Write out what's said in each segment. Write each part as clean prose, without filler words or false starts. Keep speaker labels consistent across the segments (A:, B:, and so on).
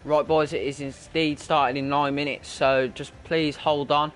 A: Right boys, it is indeed starting in 9 minutes, so just please hold on.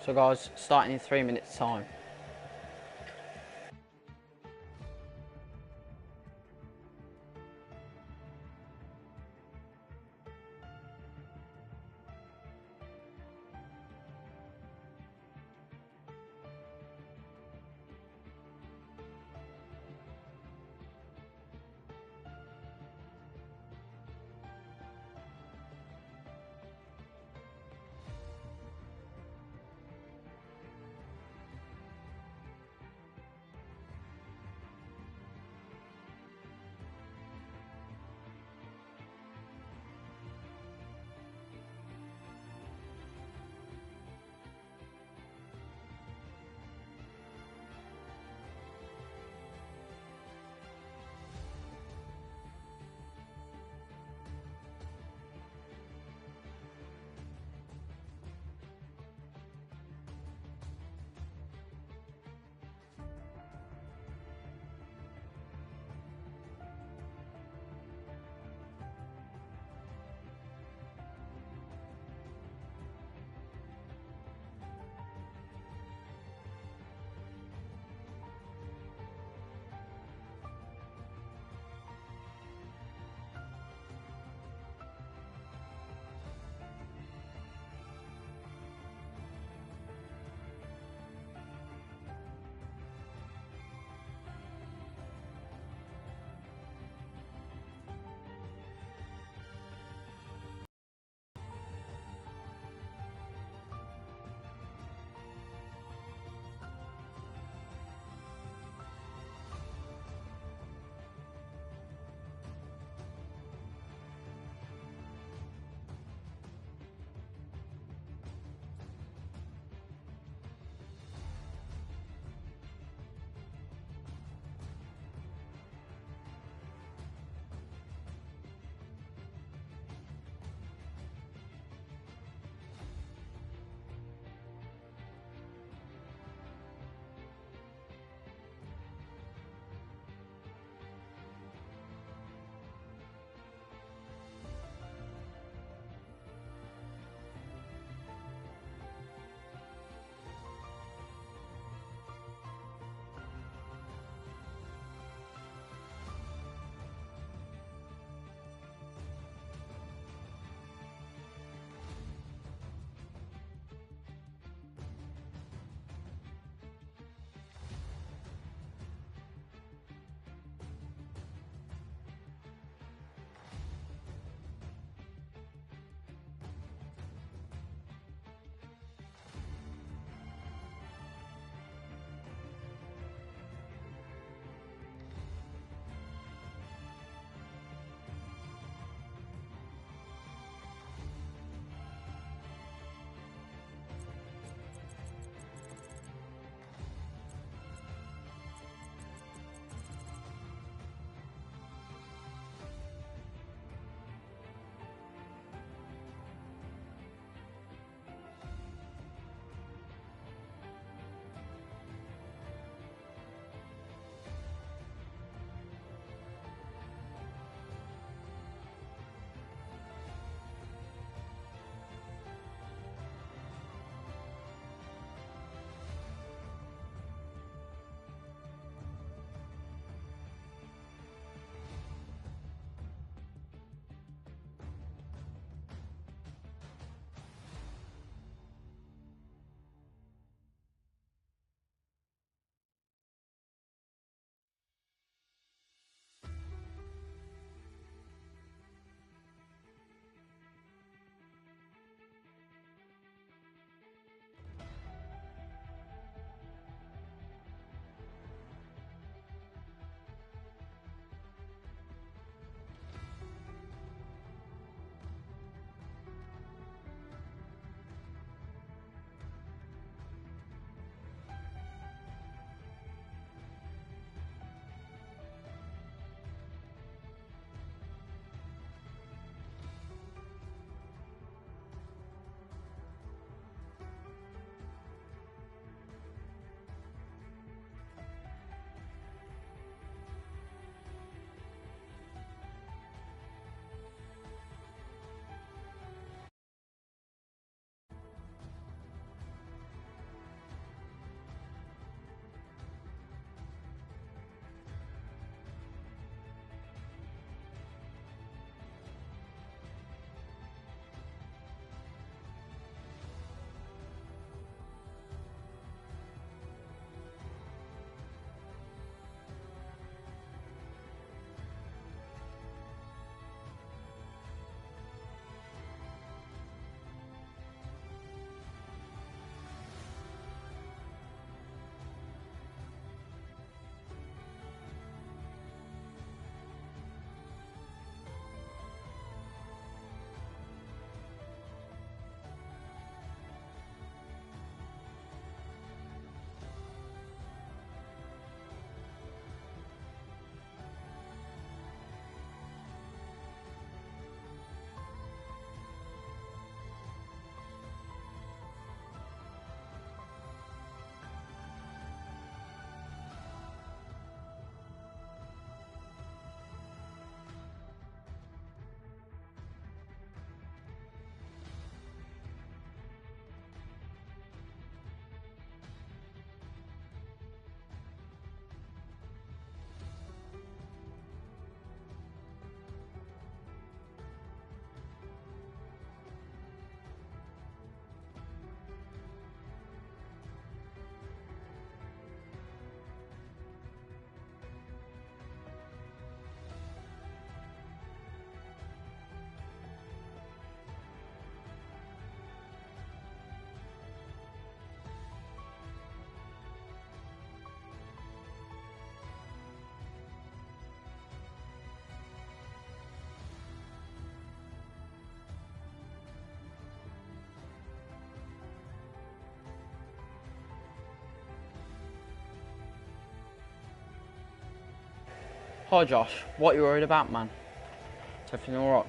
A: So guys, starting in 3 minutes time. Hi Josh, what are you worried about, man? Is everything alright?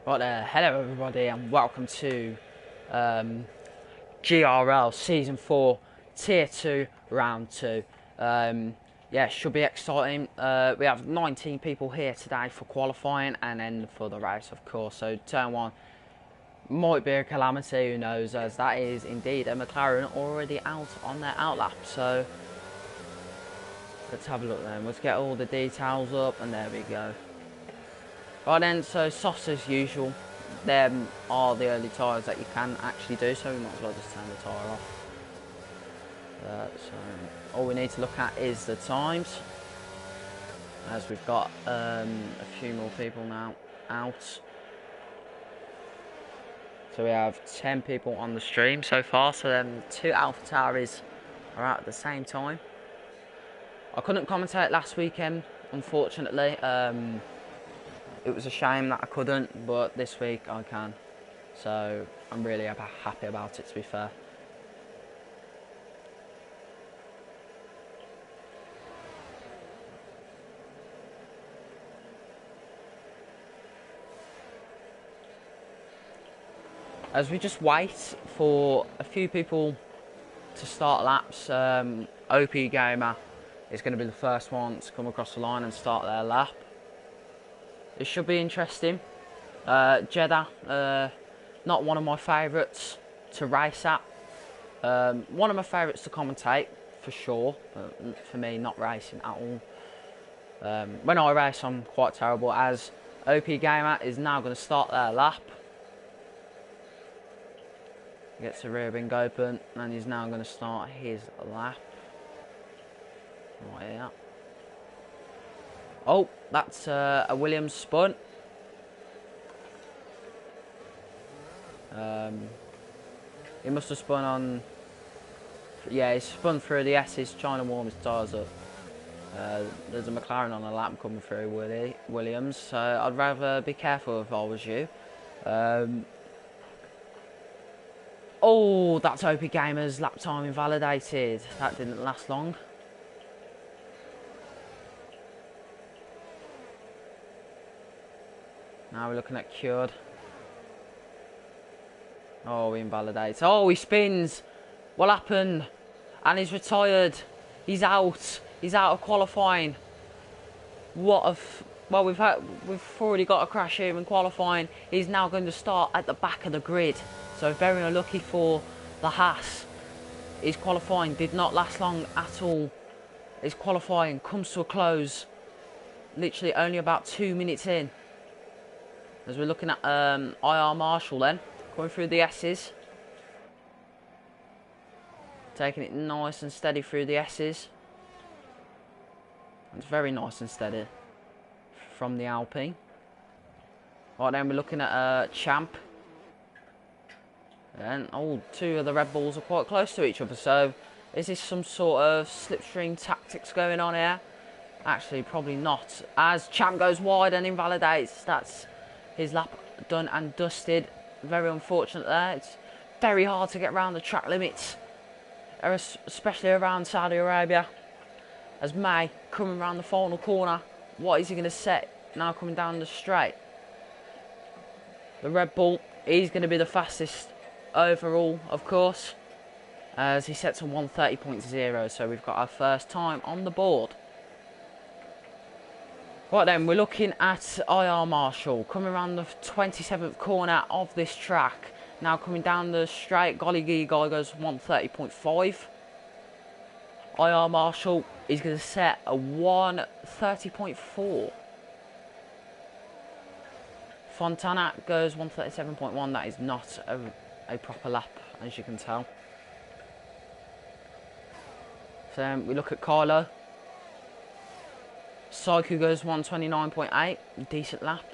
A: Right there, hello everybody and welcome to GRL Season 4 Tier 2 Round 2. Yeah, should be exciting. We have 19 people here today for qualifying and then for the race, of course. So turn 1 might be a calamity, who knows, as that is indeed a McLaren already out on their outlap. So let's have a look then. Let's get all the details up and there we go. Right then, so softs as usual. Them are the early tyres that you can actually do, so we might as well just turn the tyre off. So all we need to look at is the times, as we've got a few more people now out. So we have 10 people on the stream so far, so then 2 AlphaTauris are out at the same time. I couldn't commentate last weekend, unfortunately. It was a shame that I couldn't, but this week I can. So I'm really happy about it, to be fair. As we just wait for a few people to start laps, OP Gamer is going to be the first one to come across the line and start their lap. It should be interesting. Jeddah, not one of my favourites to race at. One of my favourites to commentate, for sure. But for me, not racing at all. When I race, I'm quite terrible, as OP Gamer is now going to start their lap. Gets the rear wing open, and he's now going to start his lap. Right here. Oh, that's a Williams spun. He must have spun on... Yeah, he spun through the S's, trying to warm his tyres up. There's a McLaren on the lap coming through Williams, so I'd rather be careful if I was you. Oh, that's OP Gamer's lap time invalidated. That didn't last long. Now we're looking at cured. Oh, he invalidates. Oh, he spins. What happened? And he's retired. He's out. He's out of qualifying. Well, we've already got a crash here in qualifying. He's now going to start at the back of the grid. So very unlucky for the Haas. His qualifying did not last long at all. His qualifying comes to a close literally only about 2 minutes in. As we're looking at IR Marshall then, going through the S's. Taking it nice and steady through the S's. It's very nice and steady from the Alpine. Right, then we're looking at Champ. And two of the Red Bulls are quite close to each other. So is this some sort of slipstream tactics going on here? Actually, probably not. As Champ goes wide and invalidates, that's his lap done and dusted. Very unfortunate there. It's very hard to get around the track limits, especially around Saudi Arabia. As May coming around the final corner, what is he going to set now coming down the straight? The Red Bull, he's going to be the fastest overall, of course, as he sets on 1:30.0. So we've got our first time on the board. Right then, we're looking at IR Marshall coming around the 27th corner of this track. Now coming down the straight, golly gee guy goes 1:30.5. IR Marshall is going to set a 1:30.4. Fontana goes 1:37.1. That is not a proper lap, as you can tell. So we look at Carlo. Saiku goes 1:29.8, decent lap.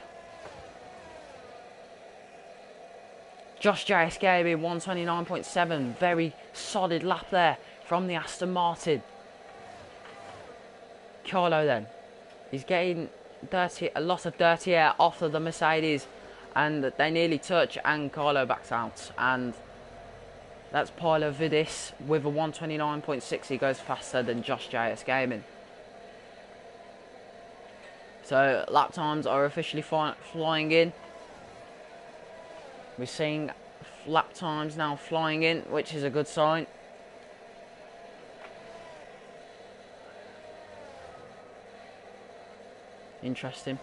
A: Josh J.S. Gaby 1:29.7, very solid lap there from the Aston Martin. Carlo then, he's getting a lot of dirty air off of the Mercedes, and they nearly touch, and Carlo backs out. And that's Paolo Vidis with a 1:29.6. He goes faster than Josh J.S. Gaming. So lap times are officially flying in. We're seeing lap times now flying in, which is a good sign. Interesting.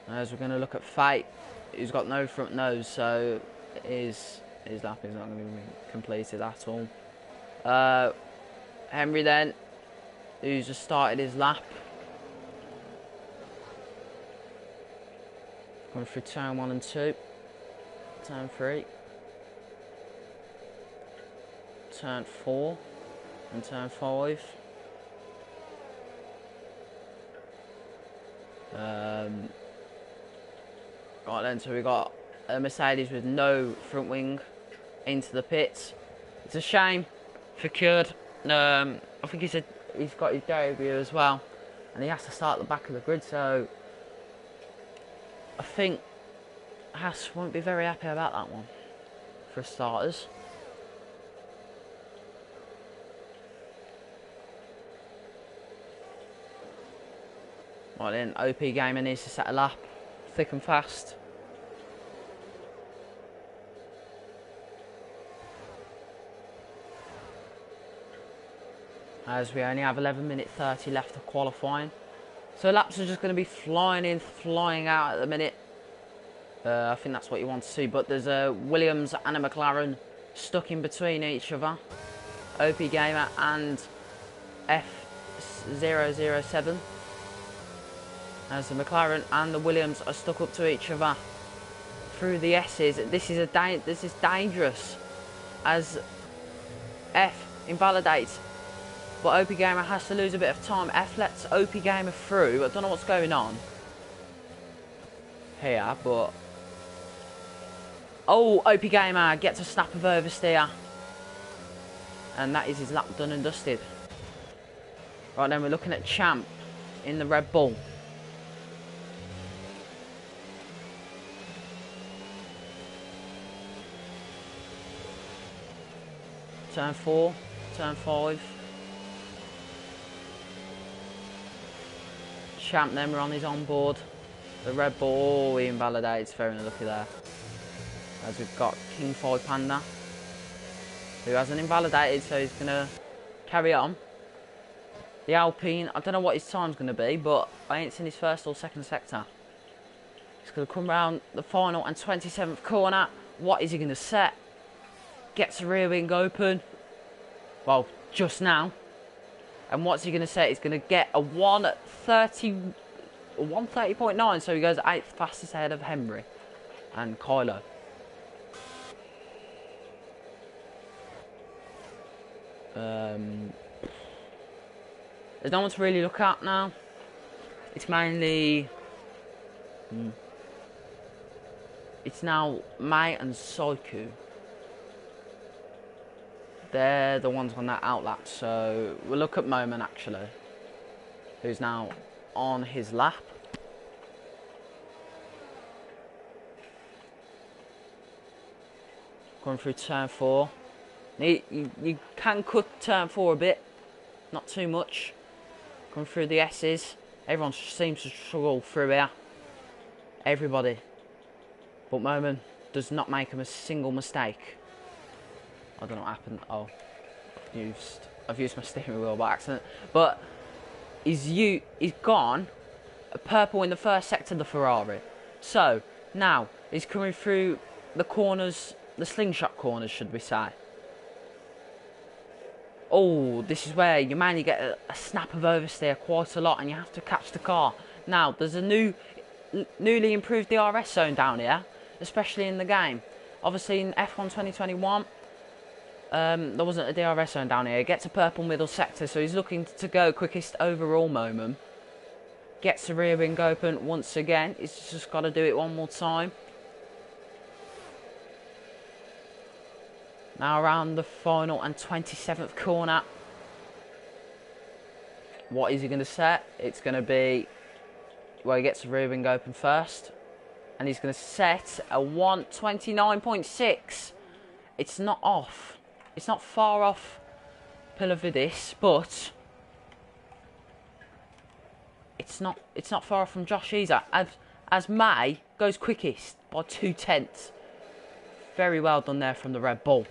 A: As we're going to look at Fate, who's got no front nose, so his lap is not going to be completed at all. Henry then, who's just started his lap. Going through turn 1 and 2, turn 3, turn 4 and turn 5. Right then, so we got a Mercedes with no front wing into the pits. It's a shame for Kurd. I think he's got his debut as well, and he has to start at the back of the grid, so I think Haas won't be very happy about that one, for starters. Right then, OP Gamer needs to set a lap, thick and fast. As we only have 11:30 left of qualifying. So laps are just going to be flying in, flying out at the minute. I think that's what you want to see. But there's a Williams and a McLaren stuck in between each other. OP Gamer and F007. As the McLaren and the Williams are stuck up to each other through the S's. This is dangerous, as F invalidates. But OP Gamer has to lose a bit of time. F lets OP Gamer through. I don't know what's going on here, but OP Gamer gets a snap of oversteer, and that is his lap done and dusted. Right then, we're looking at Champ in the Red Bull. Turn 4, turn 5. Champ then, we're on his onboard. The Red Bull, he invalidates, very unlucky there. As we've got King 5 Panda. who hasn't invalidated, so he's going to carry on. The Alpine, I don't know what his time's going to be, but I ain't seen his first or second sector. He's going to come round the final and 27th corner. What is he going to set? Gets the rear wing open. Well, just now. And what's he going to set? He's going to get a 130.9, so he goes 8th fastest ahead of Henry and Kylo. There's no one to really look at now. It's mainly... It's now May and Soiku. They're the ones on that outlap. So we'll look at Moment actually, who's now on his lap. Going through turn 4. You can cut turn 4 a bit, not too much. Going through the S's. Everyone seems to struggle through here. Everybody. But Moment does not make him a single mistake. I don't know what happened. Oh, I've used my steering wheel by accident. But he's gone purple in the first sector, the Ferrari. So now he's coming through the corners, the slingshot corners, should we say? Oh, this is where you mainly get a snap of oversteer quite a lot, and you have to catch the car. Now there's a newly improved DRS zone down here, especially in the game. Obviously in F1 2021. There wasn't a DRS zone down here. He gets a purple middle sector, so he's looking to go quickest overall Moment. Gets the rear wing open once again. He's just got to do it one more time. Now around the final and 27th corner. What is he going to set? It's going to be... Well, he gets the rear wing open first. And he's going to set a 129.6. It's not off. It's not far off Pilavidis, but it's not far off from Josh either. As May goes quickest by 0.2. Very well done there from the Red Bull.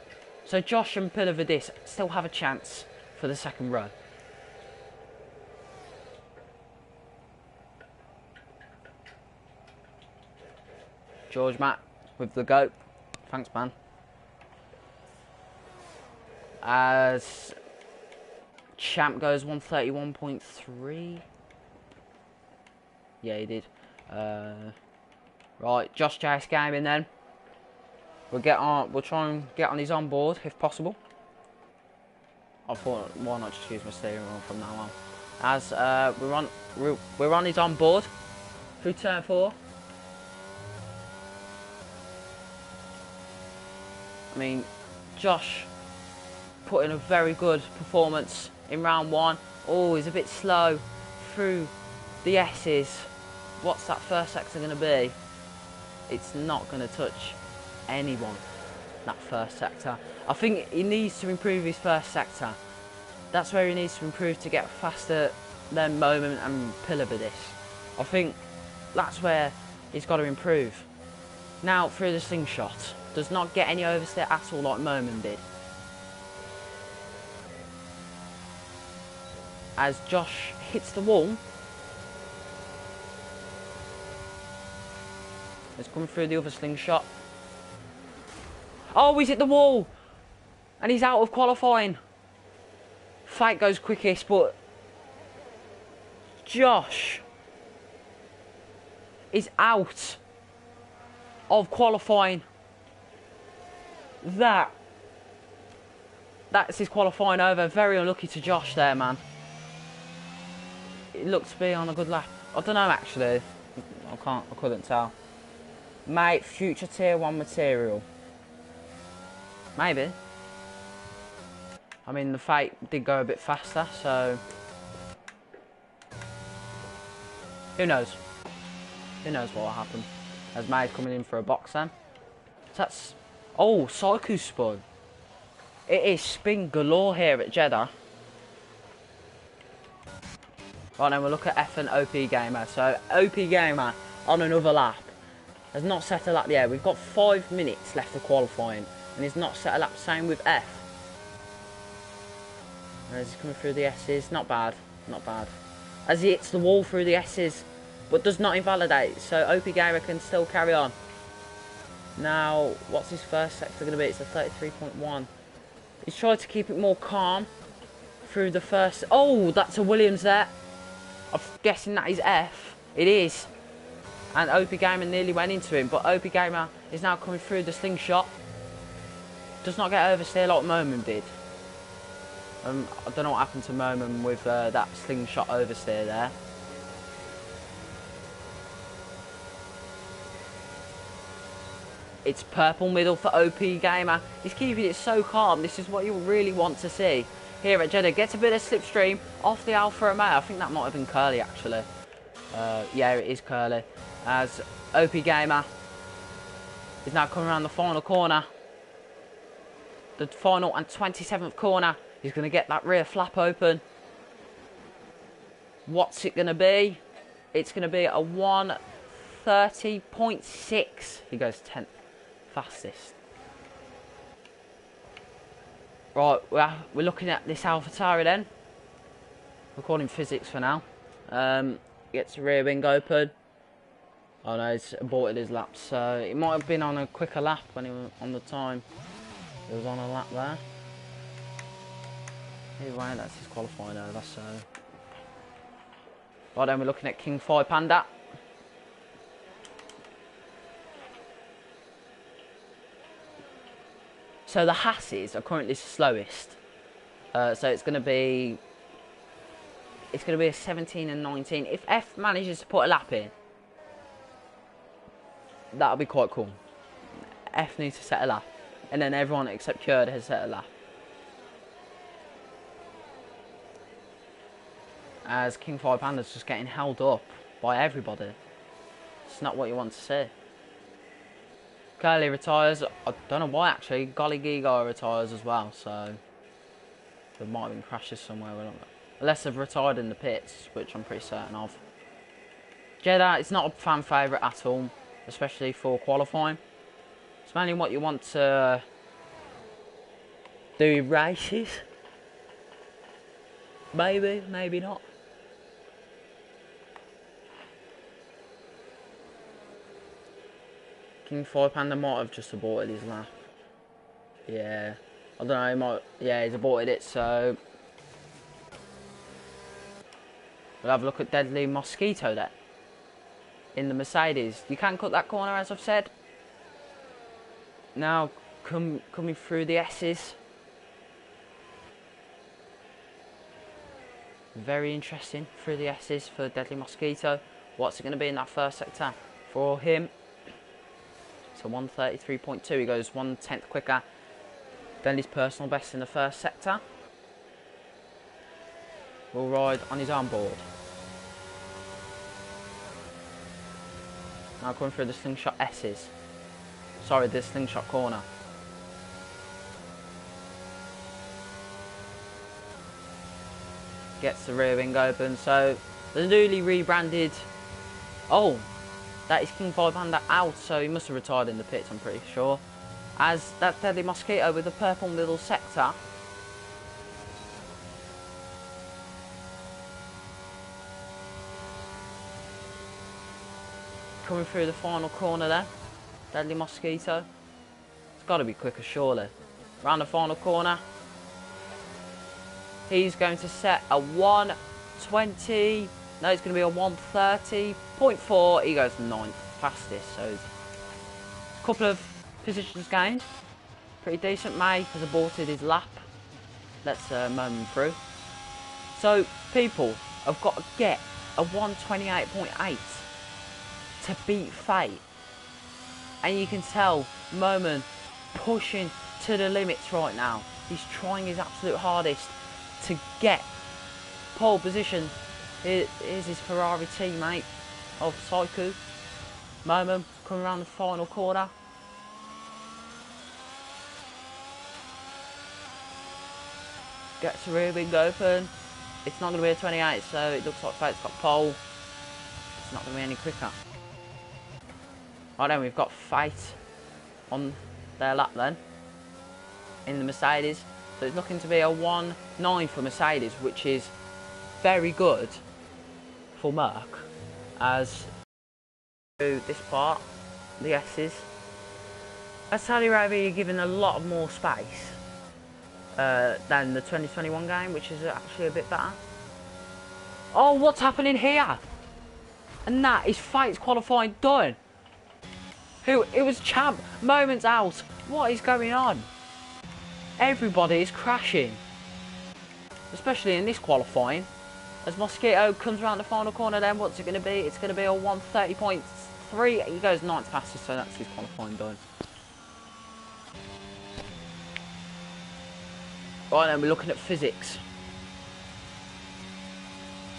A: So Josh and Pilavidis still have a chance for the second row. George Matt with the goat. Thanks, man. As Champ goes 131.3. Yeah, he did. Right, Josh Chase Gaming then. We'll try and get on his onboard if possible. I thought, why not just use my steering wheel from now on? As we're on his onboard through turn 4. I mean, Josh put in a very good performance in round 1. Oh, he's a bit slow through the S's. What's that first sector going to be? It's not going to touch anyone, that first sector. I think he needs to improve his first sector. That's where he needs to improve to get faster than Moment and Pilavidis. I think that's where he's got to improve. Now through the slingshot. Does not get any oversteer at all like Moment did. As Josh hits the wall. He's coming through the other slingshot. Oh, he's hit the wall. And he's out of qualifying. Fate goes quickest, but Josh is out of qualifying. That's his qualifying over. Very unlucky to Josh there, man. It looked to be on a good lap. I don't know actually. I couldn't tell. Mate, future tier 1 material. Maybe. I mean, the Fate did go a bit faster, so who knows? Who knows what will happen? As May's coming in for a box then. So that's... Oh, Soiku spun. It is spin galore here at Jeddah. Right, then we'll look at F and OP Gamer. So, OP Gamer on another lap has not set a lap yet. We've got 5 minutes left of qualifying and he's not set a lap. Same with F. As he's coming through the S's, not bad, not bad. As he hits the wall through the S's, but does not invalidate, so OP Gamer can still carry on. Now, what's his first sector going to be? It's a 33.1. He's trying to keep it more calm through the first... Oh, that's a Williams there. I'm guessing that is F. It is. And OP Gamer nearly went into him, but OP Gamer is now coming through the slingshot. Does not get oversteer like Moman did. I don't know what happened to Moman with that slingshot oversteer there. It's purple middle for OP Gamer. He's keeping it so calm. This is what you really want to see here at Jeddah. Gets a bit of slipstream off the Alfa Romeo. I think that might have been Curly actually. Yeah, it is Curly. As OP Gamer is now coming around the final corner. The final and 27th corner. He's going to get that rear flap open. What's it going to be? It's going to be a 1:30.6. He goes 10th fastest. Right, we're looking at this AlphaTauri then. We're calling physics for now. Gets the rear wing open. Oh no, he's aborted his lap, so it might have been on a quicker lap when he was on the time. It was on a lap there. Anyway, that's his qualifying over, so... Right then, we're looking at King 5 Panda. So the Hasses are currently slowest. So it's going to be a 17 and 19. If F manages to put a lap in, that'll be quite cool. F needs to set a lap, and then everyone except Kurd has set a lap. As King 5 Panda's just getting held up by everybody. It's not what you want to see. Curly retires. I don't know why actually. Golly Giga retires as well, so there might have been crashes somewhere. Unless they've retired in the pits, which I'm pretty certain of. Jeddah, it's not a fan favourite at all, especially for qualifying. It's mainly what you want to do in races. Maybe, maybe not. King 5 Panda might have just aborted his lap. Yeah. I don't know, he might... Yeah, he's aborted it, so... We'll have a look at Deadly Mosquito then. In the Mercedes. You can cut that corner, as I've said. Now, coming through the S's. Very interesting through the S's for Deadly Mosquito. What's it going to be in that first sector for him? So 1:33.2. He goes 1/10 quicker than his personal best in the first sector. Will ride on his armboard. Now coming through the slingshot S's. Sorry, the slingshot corner. Gets the rear wing open. So the newly rebranded... Oh, that is King 5 Panda out, so he must have retired in the pits, I'm pretty sure. As that Deadly Mosquito with the purple middle sector. Coming through the final corner there. Deadly Mosquito. It's got to be quicker, surely. Round the final corner. He's going to set a 1:20. No, it's going to be a 1:30.4. He goes 9th fastest. So a couple of positions gained. Pretty decent. May has aborted his lap. Let's mow him through. So people have got to get a 1:28.8 to beat Fate. And you can tell Moman pushing to the limits right now. He's trying his absolute hardest to get pole position. Here's his Ferrari teammate of Saiku. Moman coming around the final corner. Gets the rear wing open. It's not going to be a 28, so it looks like Fate's got pole. It's not going to be any quicker. Right then, we've got Fate on their lap then. In the Mercedes. So it's looking to be a 1.9 for Mercedes, which is very good for Merc. As to this part, the S's. As Saudi Arabia, you're given a lot more space than the 2021 game, which is actually a bit better. Oh, what's happening here? And that is Fate's qualifying done. It was champ, moments out. What is going on? Everybody is crashing. Especially in this qualifying. As Mosquito comes around the final corner, then what's it going to be? It's going to be a 1:30.3. He goes 9th fastest, so that's his qualifying done. Right, then we're looking at physics.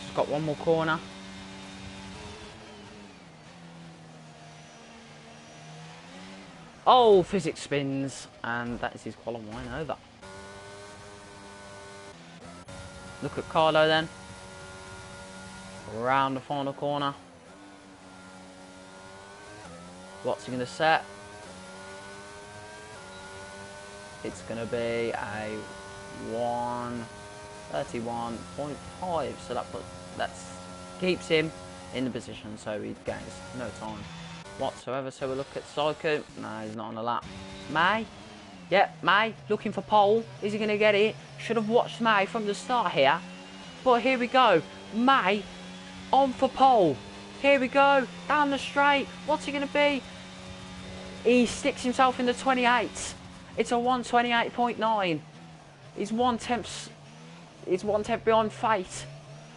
A: Just got one more corner. Oh, physics spins, and that is his qualifying over. Look at Carlo then. Around the final corner. What's he going to set? It's going to be a 1:31.5. So that keeps him in the position, so he gains no time whatsoever. So we look at Psycho. No, he's not on the lap. May? Yep, May looking for pole. Is he going to get it? Should have watched May from the start here. But here we go. May on for pole. Here we go. Down the straight. What's he going to be? He sticks himself in the 28. It's a 1:28.9. He's 1/10. He's 1/10 behind Fate.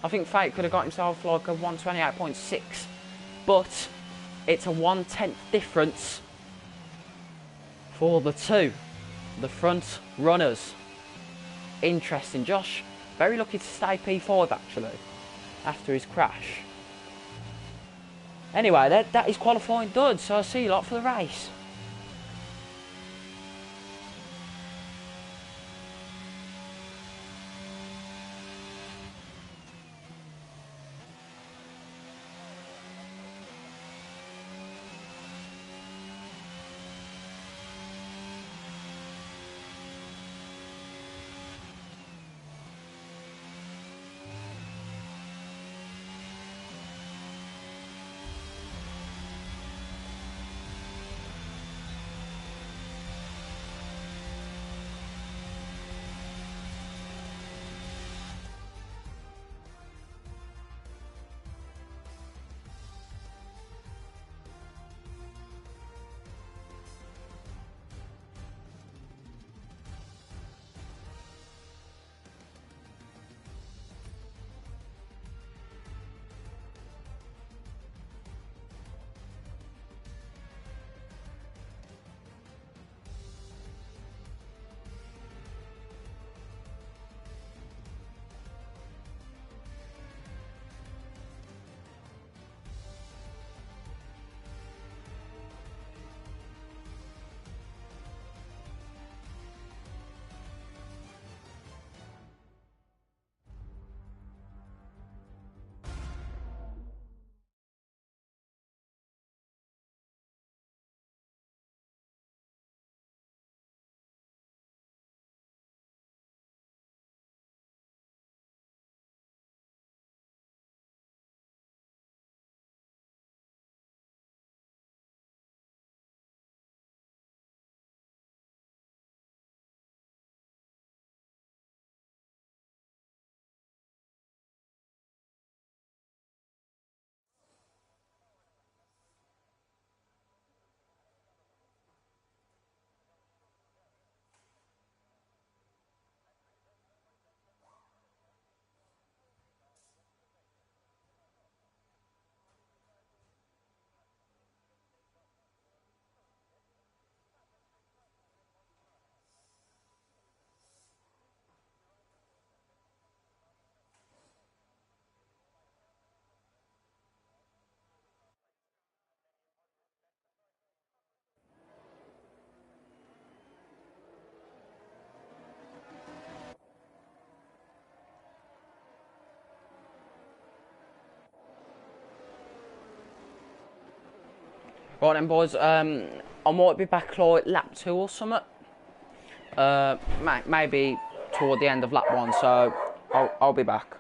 A: I think Fate could have got himself like a 1:28.6. But it's a 1/10 difference for the two. The front runners. Interesting. Josh, very lucky to stay P5 actually, after his crash. Anyway, that is qualifying done, so I'll see you lot for the race. Right then, boys. I might be back like lap 2 or something. Maybe toward the end of lap 1, so I'll be back.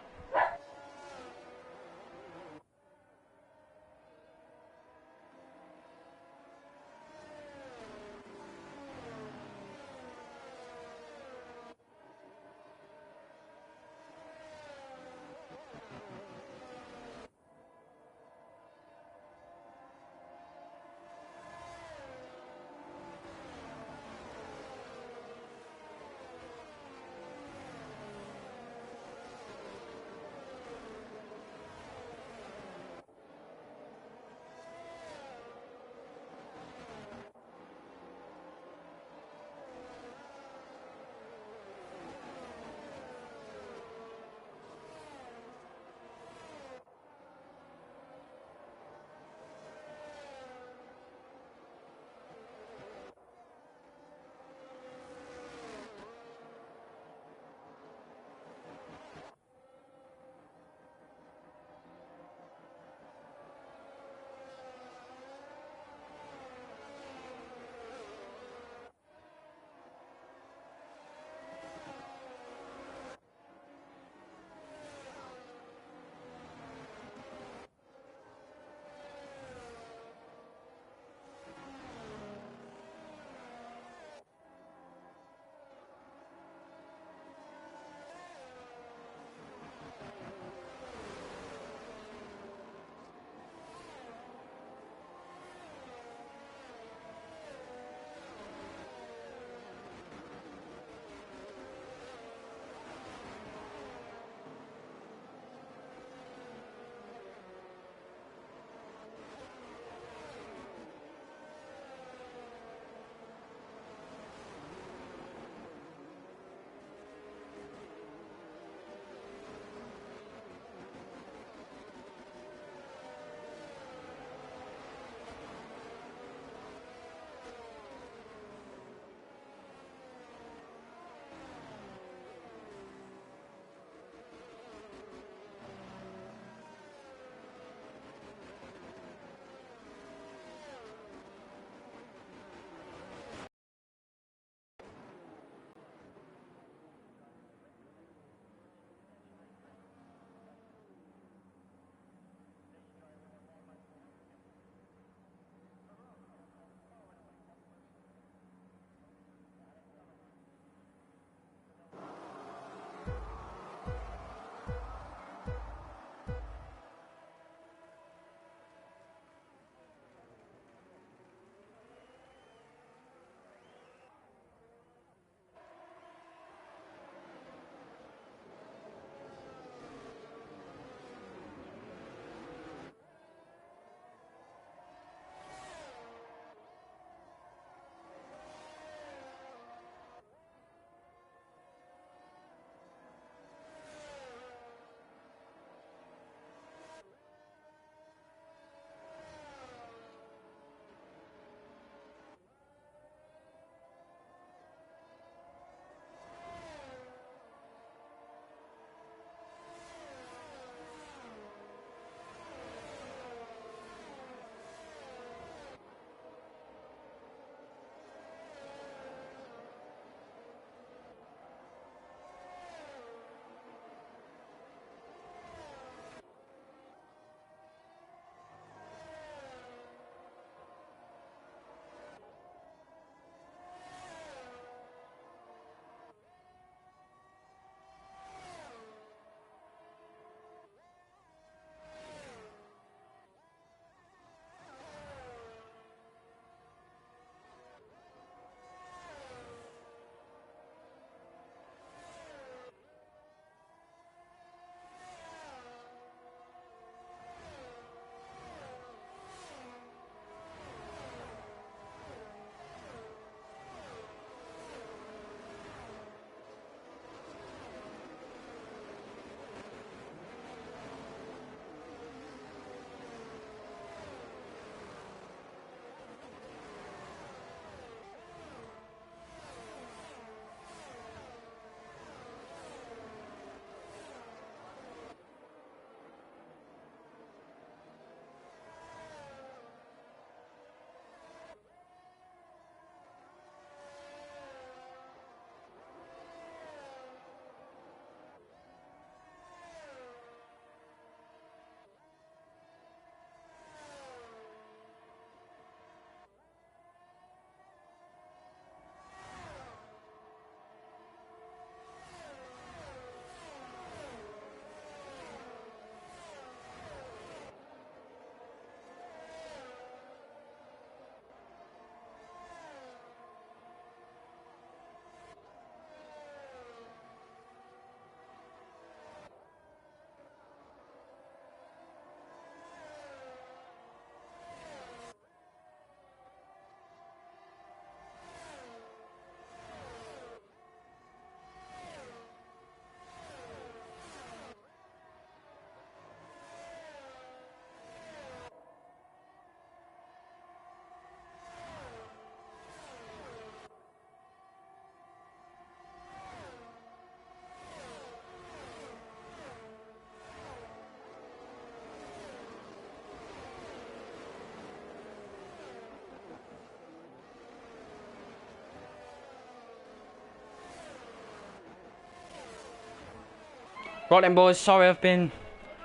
A: Right then, boys, sorry I've been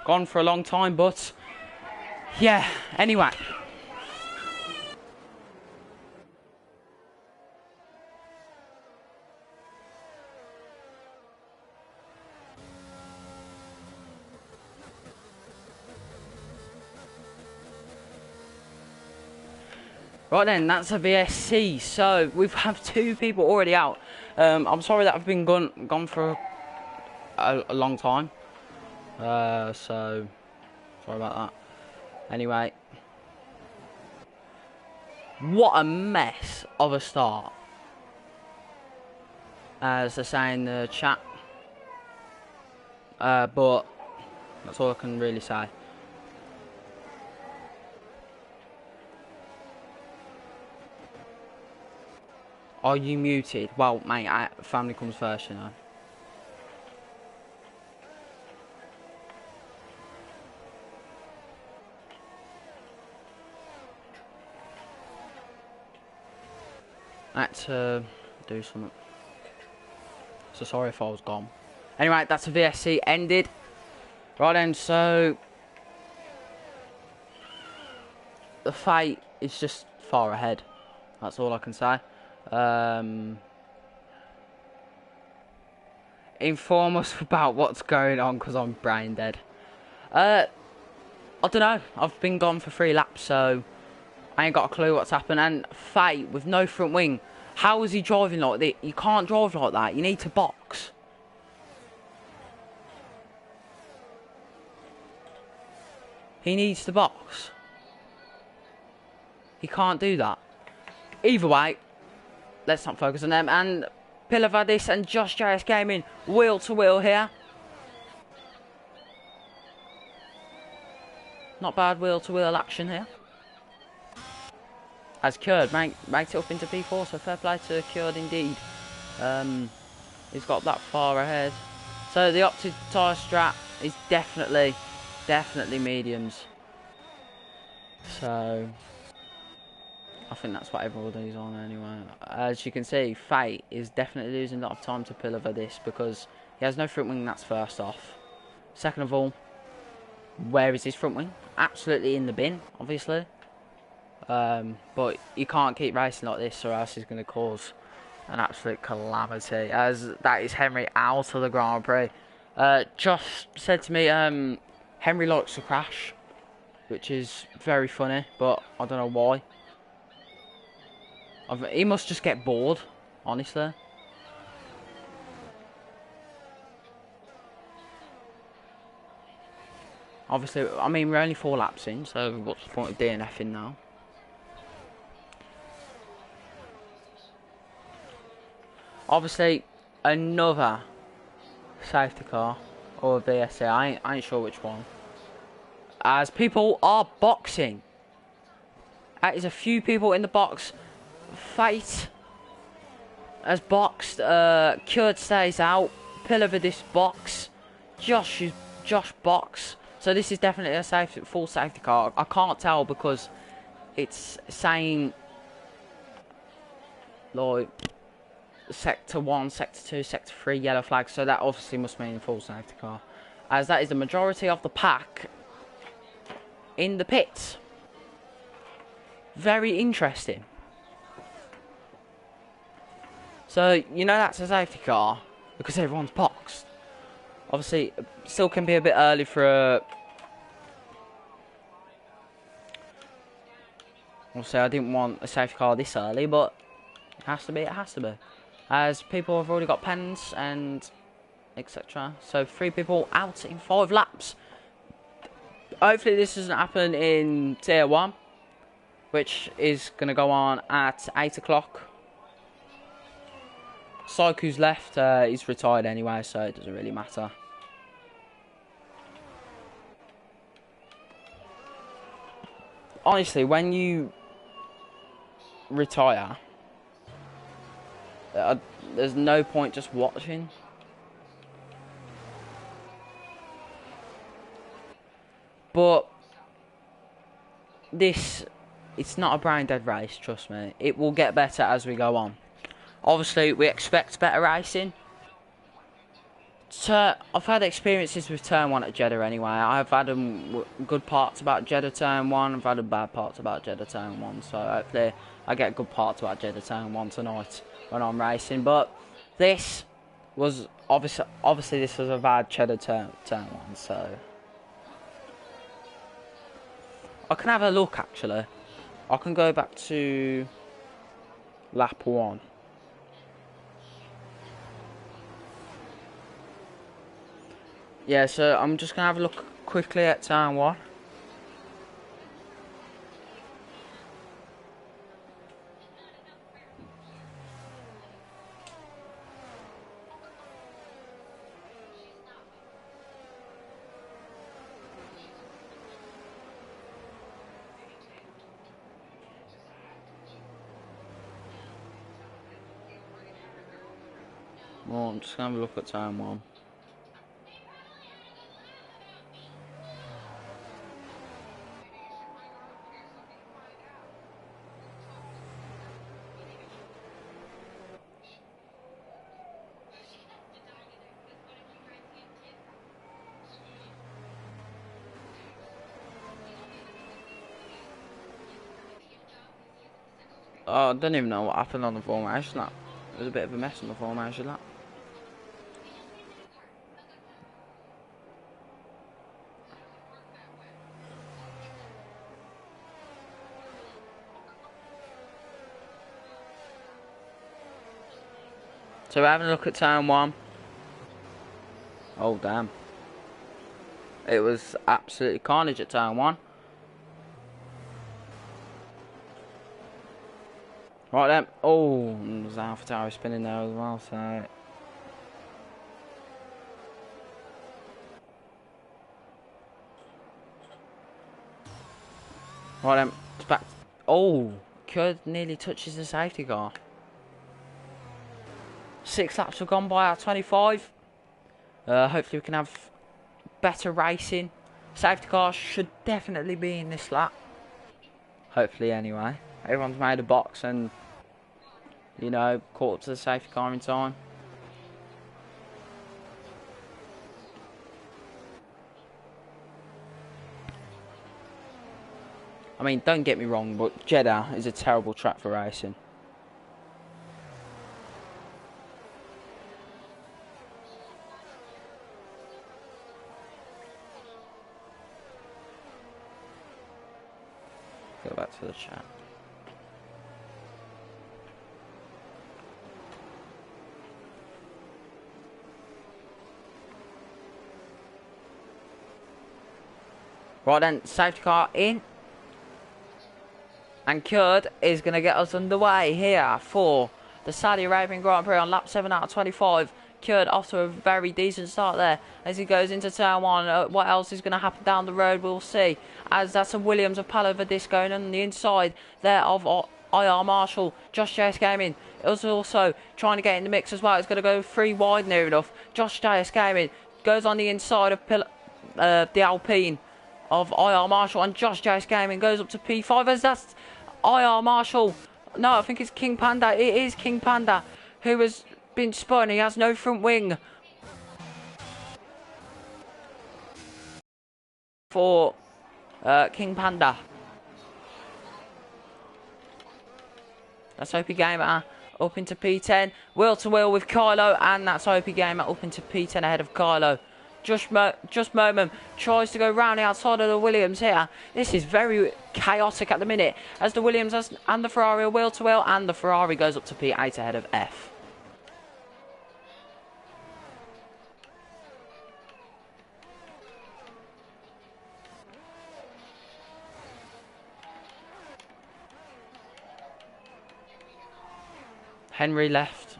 A: gone for a long time, but yeah, anyway. Right then, that's a VSC. So we have 2 people already out. I'm sorry that I've been gone for a long time. So sorry about that. Anyway, what a mess of a start, as they say in the chat. But that's all I can really say. Are you muted? Well, mate, family comes first, you know. I had to do something. So sorry if I was gone. Anyway, that's a VSC ended. Right then, so the fight is just far ahead. That's all I can say. Inform us about what's going on, because I'm brain dead. I don't know. I've been gone for 3 laps, so I ain't got a clue what's happened. And Fate with no front wing. How is he driving like that? You can't drive like that. You need to box. He needs to box. He can't do that. Either way, let's not focus on them. And Pilavadis and Josh JS Gaming wheel to wheel here. Not bad wheel to wheel action here. As Kurd makes it up into P4, so fair play to Kurd indeed. He's got that far ahead. So the opted tyre strap is definitely mediums. So I think that's what everybody's on anyway. As you can see, Fate is definitely losing a lot of time to Pilavadis because he has no front wing, that's first off. Second of all, where is his front wing? Absolutely in the bin, obviously. But you can't keep racing like this or else he's going to cause an absolute calamity. As that is Henry out of the Grand Prix. Josh said to me, Henry likes to crash, which is very funny, but I don't know why. He must just get bored, honestly. Obviously, I mean, we're only 4 laps in, so what's the point of DNFing now? Obviously, another safety car or VSC. I ain't sure which one. As people are boxing. That is a few people in the box. Fate has boxed. Kurd stays out. Pilavadis box. Josh box. So this is definitely a full safety car. I can't tell because it's saying like Sector 1, Sector 2, Sector 3 yellow flag, so that obviously must mean full safety car, as that is the majority of the pack in the pits. Very interesting. So, you know that's a safety car because everyone's boxed. Obviously, still can be a bit early for a... Obviously, I didn't want a safety car this early, but it has to be, it has to be. As people have already got pens and etc. So 3 people out in 5 laps. Hopefully this doesn't happen in Tier 1, which is going to go on at 8 o'clock. Saiku's left, he's retired anyway, so it doesn't really matter. Honestly, when you retire, there's no point just watching. But it's not a brain dead race, trust me. It will get better as we go on. Obviously, we expect better racing I've had experiences with turn 1 at Jeddah anyway. I've had good parts about Jeddah turn 1. I've had bad parts about Jeddah turn 1. So hopefully I get good parts about Jeddah turn 1 tonight when I'm racing. But this was obviously this was a bad Jeddah turn 1. So I can have a look actually. I can go back to lap 1. Yeah, so I'm just going to have a look quickly at turn 1. Well, I'm just going to have a look at turn 1. Oh, I don't even know what happened on the formation lap. There was a bit of a mess on the formation lap. So we're having a look at turn 1. Oh damn. It was absolutely carnage at turn 1. Right then. Oh, there's Alpha Tower spinning there as well, so. Right then, it's back. Oh, Kurd nearly touches the safety car. 6 laps have gone by out of 25. Hopefully we can have better racing. Safety car should definitely be in this lap. Hopefully anyway. Everyone's made a box and, you know, caught up to the safety car in time. I mean, don't get me wrong, but Jeddah is a terrible track for racing. Go back to the chat. Right then, safety car in. And Kurd is going to get us underway here for the Saudi Arabian Grand Prix on lap 7 out of 25. Kurd off to a very decent start there as he goes into turn 1. What else is going to happen down the road, we'll see. As that's a Williams of Palovadis going on the inside there of IR Marshall. Josh JS Gaming is also trying to get in the mix as well. It's going to go 3 wide near enough. Josh JS Gaming goes on the inside of the Alpine of IR Marshall, and Josh JS Gaming goes up to P5 as that's IR Marshall. No, I think it's King Panda. It is King Panda who has been spun. He has no front wing for King Panda. That's OP Gamer up into P10. Wheel to wheel with Kylo, and that's OP Gamer up into P10 ahead of Kylo. Just Moment tries to go round the outside of the Williams here. This is very chaotic at the minute as the Williams and the Ferrari are wheel to wheel, and the Ferrari goes up to P8 ahead of F. Henry left.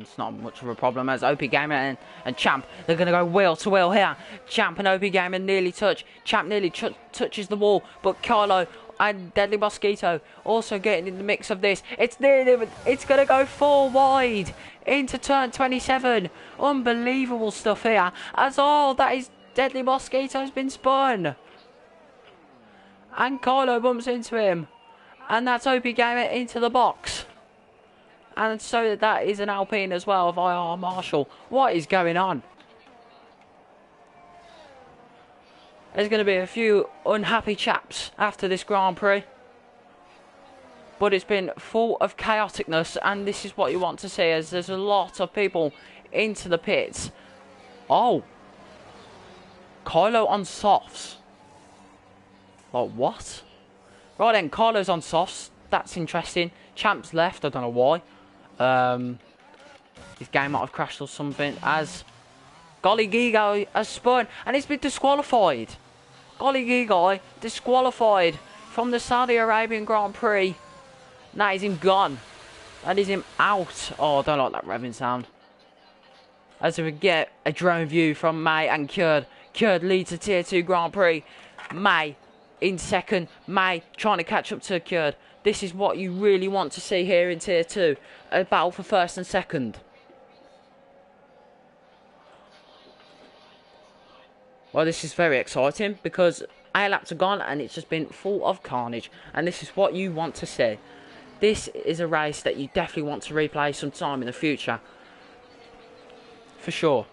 A: It's not much of a problem as OP Gamer and Champ, they're going to go wheel to wheel here. Champ and OP Gamer nearly touch. Champ nearly touches the wall, but Carlo and Deadly Mosquito also getting in the mix of this. It's going to go 4 wide into turn 27. Unbelievable stuff here. As all that is Deadly Mosquito's been spun. And Carlo bumps into him. And that's OP Gamer into the box. And so that is an Alpine as well of IR Marshall. What is going on? There's going to be a few unhappy chaps after this Grand Prix. But it's been full of chaoticness, and this is what you want to see, as there's a lot of people into the pits. Oh. Kylo on softs. Like, what? Right then, Kylo's on softs. That's interesting. Champ's left, I don't know why. His game might have crashed or something, as Golly Gigo has spun, and he's been disqualified. Golly Gigo disqualified from the Saudi Arabian Grand Prix. That is him gone. That is him out. Oh, I don't like that revving sound. As we get a drone view from May and Kurd. Kurd leads the Tier 2 Grand Prix. May in second. May trying to catch up to Kurd. This is what you really want to see here in Tier 2. A battle for first and second. Well, this is very exciting because 8 laps are gone and it's just been full of carnage. And this is what you want to see. This is a race that you definitely want to replay sometime in the future. For sure.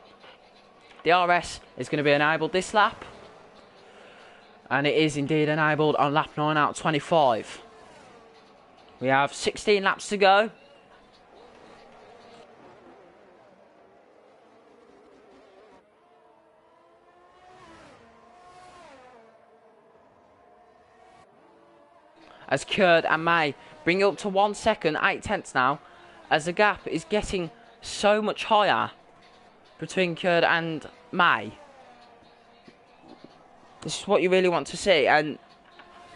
A: The RS is going to be enabled this lap. And it is indeed enabled on lap 9 out of 25. We have 16 laps to go. As Kurd and May bring it up to 1 second, 8 tenths now. As the gap is getting so much higher between Kurd and May. This is what you really want to see. And,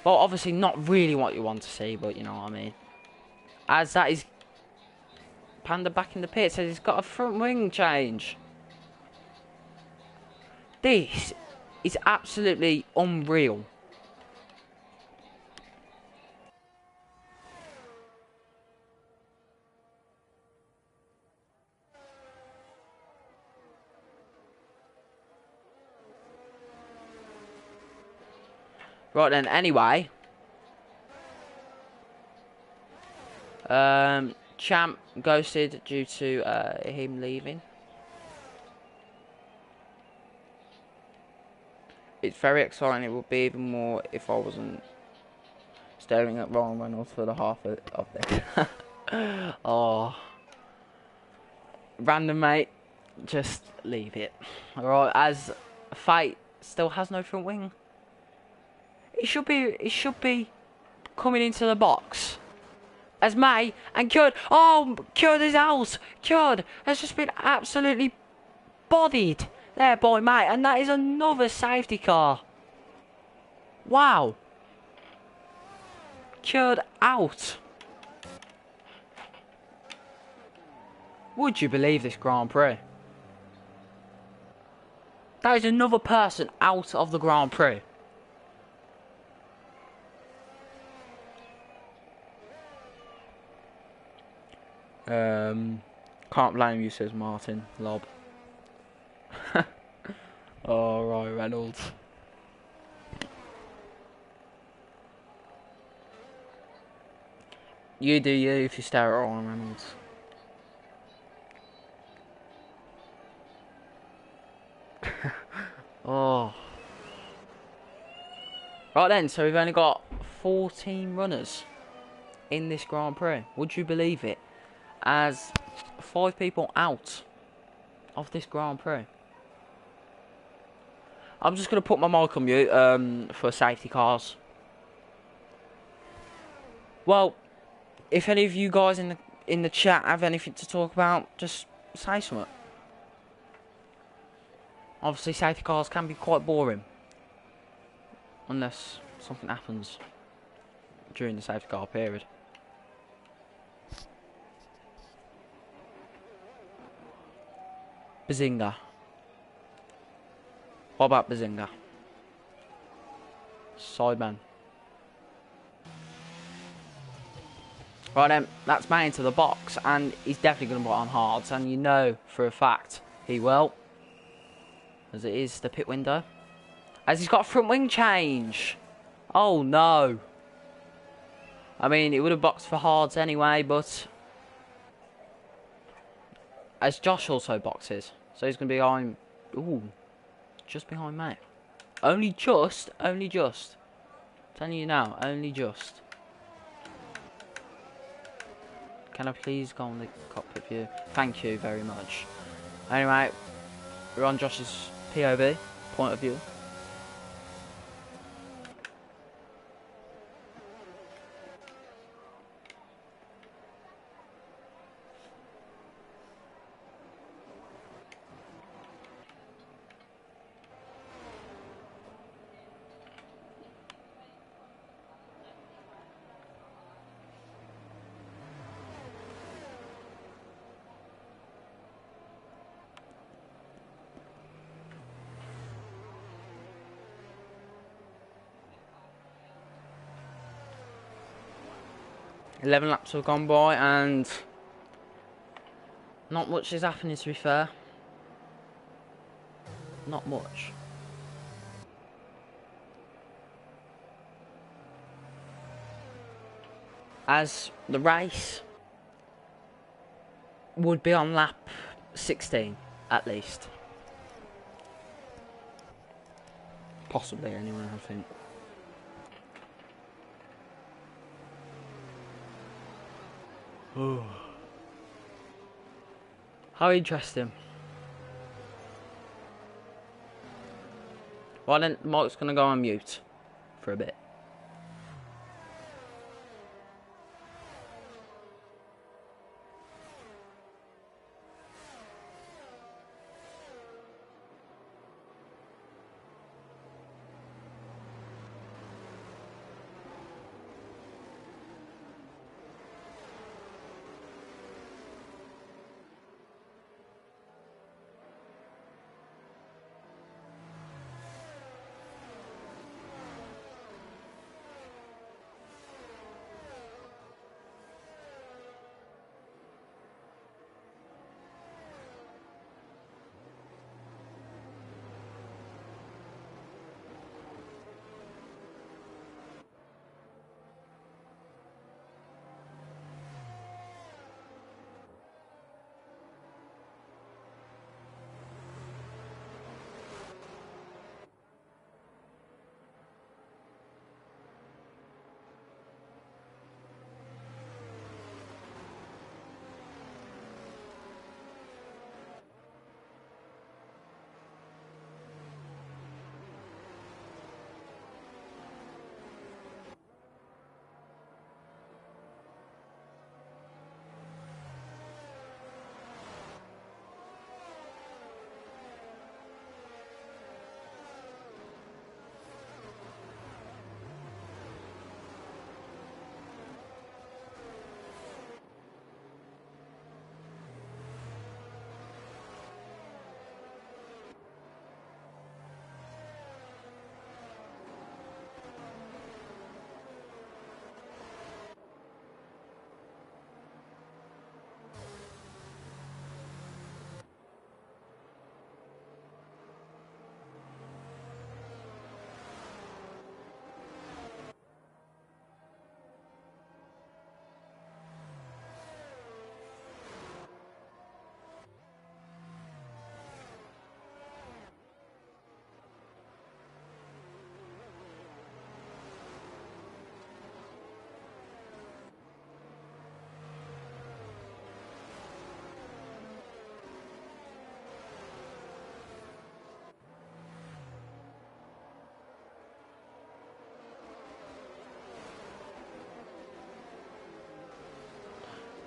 A: well, obviously not really what you want to see, but you know what I mean. As that is Panda back in the pit, says he's got a front wing change. This is absolutely unreal. Right then, anyway. Champ ghosted due to him leaving. It's very exciting. It would be even more if I wasn't staring at Ryan Reynolds for the half of this. Oh. Random, mate. Just leave it. Alright, as Fate still has no front wing. It should be coming into the box. As May and Kurd. Oh, Kurd is out. Kurd has just been absolutely bodied there by May. And that is another safety car. Wow. Kurd out. Would you believe this Grand Prix? That is another person out of the Grand Prix. Can't blame you, says Martin. Lob. Oh, right, Reynolds. You do you if you stare at Ryan Reynolds. Oh. Right then, so we've only got 14 runners in this Grand Prix. Would you believe it? As 5 people out of this Grand Prix. I'm just going to put my mic on mute for safety cars. Well, if any of you guys in the chat have anything to talk about, just say something. Obviously, safety cars can be quite boring. Unless something happens during the safety car period. Bazinga. What about Bazinga? Sideman. Right then, that's May into the box, and he's definitely going to put on hards, and you know for a fact he will. As it is the pit window. As he's got a front wing change. Oh no. I mean, it would have boxed for hards anyway, but as Josh also boxes. So he's going to be behind, ooh, just behind me. Only just. Telling you now, only just. Can I please go on the cockpit view? Thank you very much. Anyway, we're on Josh's POV, point of view. $11 laps have gone by and not much is happening, to be fair. Not much. As the race would be on lap 16 at least. Possibly anyway, I think. How interesting. Well then, Mike's gonna go on mute for a bit.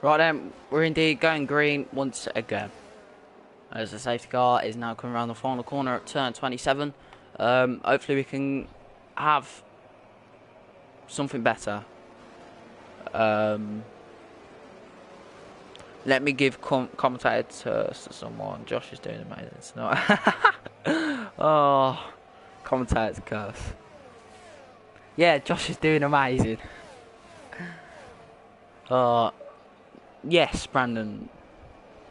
A: Right then, we're indeed going green once again. As the safety car is now coming around the final corner at turn 27. Hopefully we can have something better. Let me give commentator to someone. Josh is doing amazing. It's not. Oh, commentator's curse. Yeah, Josh is doing amazing. Yes, Brandon.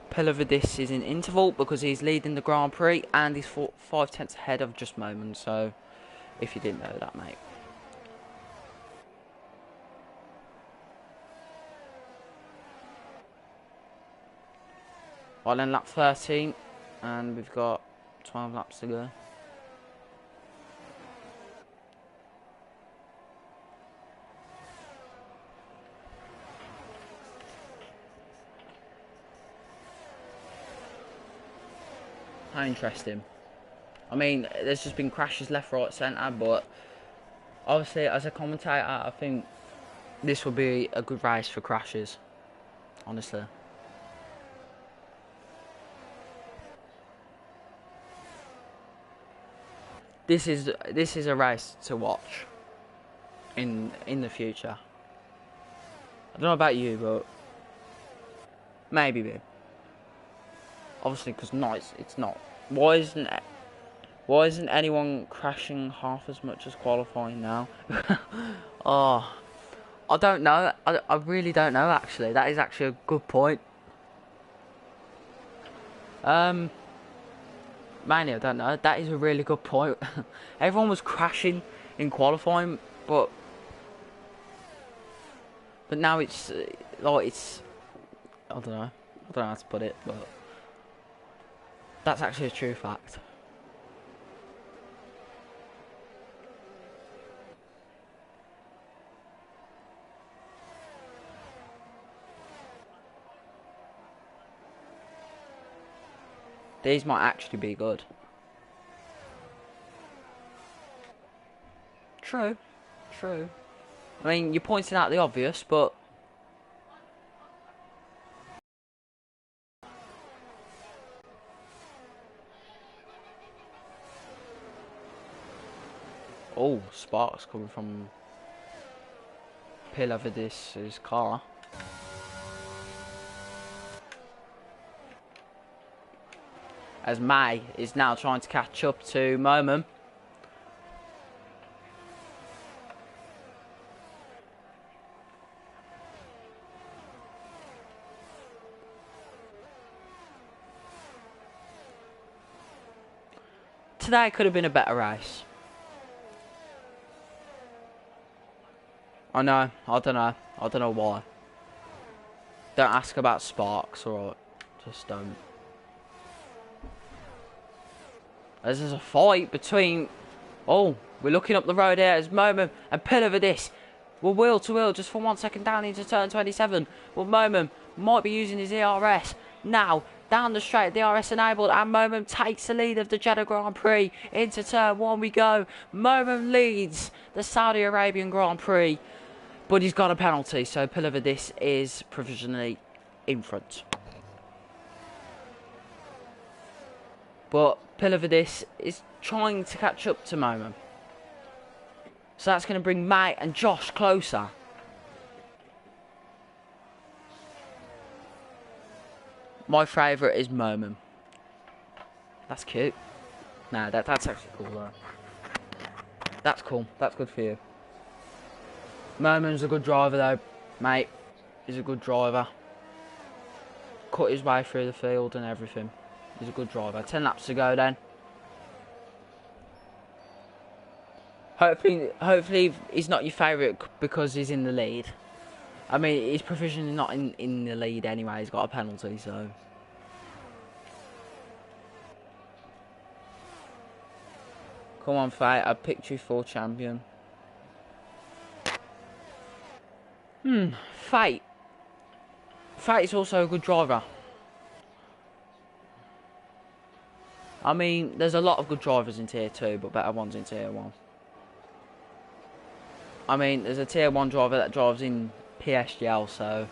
A: Pilavidis is in interval because he's leading the Grand Prix and he's 5/10 ahead of just moments. So, if you didn't know that, mate. Right then, lap 13, and we've got 12 laps to go. How interesting. I mean, there's just been crashes left, right, centre, but obviously, as a commentator, I think this will be a good race for crashes, honestly. This is a race to watch in the future. I don't know about you, but maybe, babe. Obviously, because it's not. Why isn't anyone crashing half as much as qualifying now? Oh, I don't know. I really don't know. Actually, that is actually a good point. Mainly, I don't know. That is a really good point. Everyone was crashing in qualifying, but now it's like it's. I don't know. I don't know how to put it, but that's actually a true fact. These might actually be good. True. True. I mean, you're pointing out the obvious, but oh, sparks coming from Pilavidis' car. As May is now trying to catch up to Momen. Today could have been a better race. I know, I don't know why. Don't ask about sparks, alright? Just don't. As there's a fight between... Oh, we're looking up the road here as Momen and Pilavidis. We're wheel to wheel just for 1 second down into turn 27. Well, Momen might be using his ERS. Now, down the straight, the DRS enabled, and Momen takes the lead of the Jeddah Grand Prix. Into turn 1 we go. Momen leads the Saudi Arabian Grand Prix. But he's got a penalty, so Pilavidis is provisionally in front. But Pilavidis is trying to catch up to Momen. So that's going to bring May and Josh closer. My favourite is Momen. That's cute. No, that's actually cool though. That's cool. That's good for you. Momen's a good driver though, mate. He's a good driver. Cut his way through the field and everything. He's a good driver. 10 laps to go then. Hopefully he's not your favourite because he's in the lead. I mean, he's provisionally not in the lead anyway. He's got a penalty, so... Come on, Fate. I picked you for champion. Fate. Fate is also a good driver. I mean, there's a lot of good drivers in Tier 2, but better ones in Tier 1. I mean, there's a Tier 1 driver that drives in PSGL, so...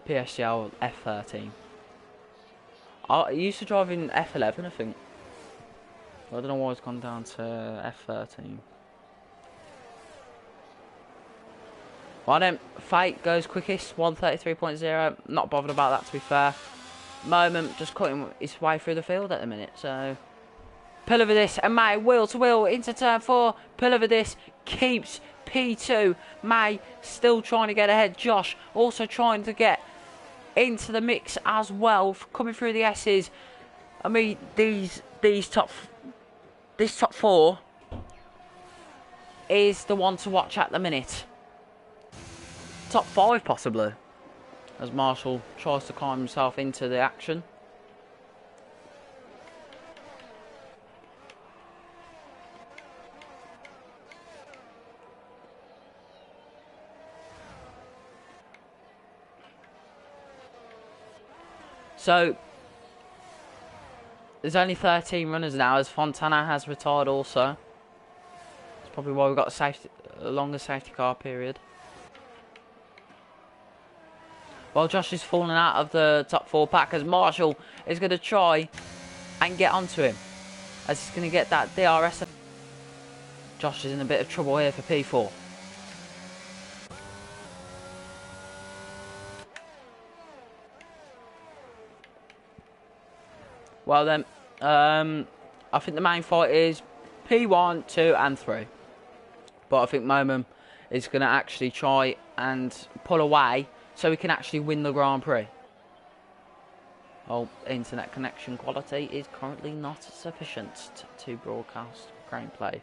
A: PSGL F13. I used to drive in F11, I think. I don't know why it's gone down to F13. Well then, Fate goes quickest, 133.0. Not bothered about that, to be fair. Moment just cutting his way through the field at the minute, so... Pilavidis and May wheel to wheel into turn 4. Pilavidis keeps P2. May still trying to get ahead. Josh also trying to get into the mix as well, coming through the S's. I mean, this top 4 is the one to watch at the minute. Top 5 possibly. as Marshall tries to climb himself into the action. So, there's only 13 runners now, as Fontana has retired also. That's probably why we've got a longer safety car period. Well, Josh is falling out of the top 4 pack, as Marshall is going to try and get onto him, as he's going to get that DRS. Josh is in a bit of trouble here for P4. Well then, I think the main fight is P1, 2 and 3. But I think Momon is going to actually try and pull away so we can actually win the Grand Prix. Oh, internet connection quality is currently not sufficient to broadcast gameplay.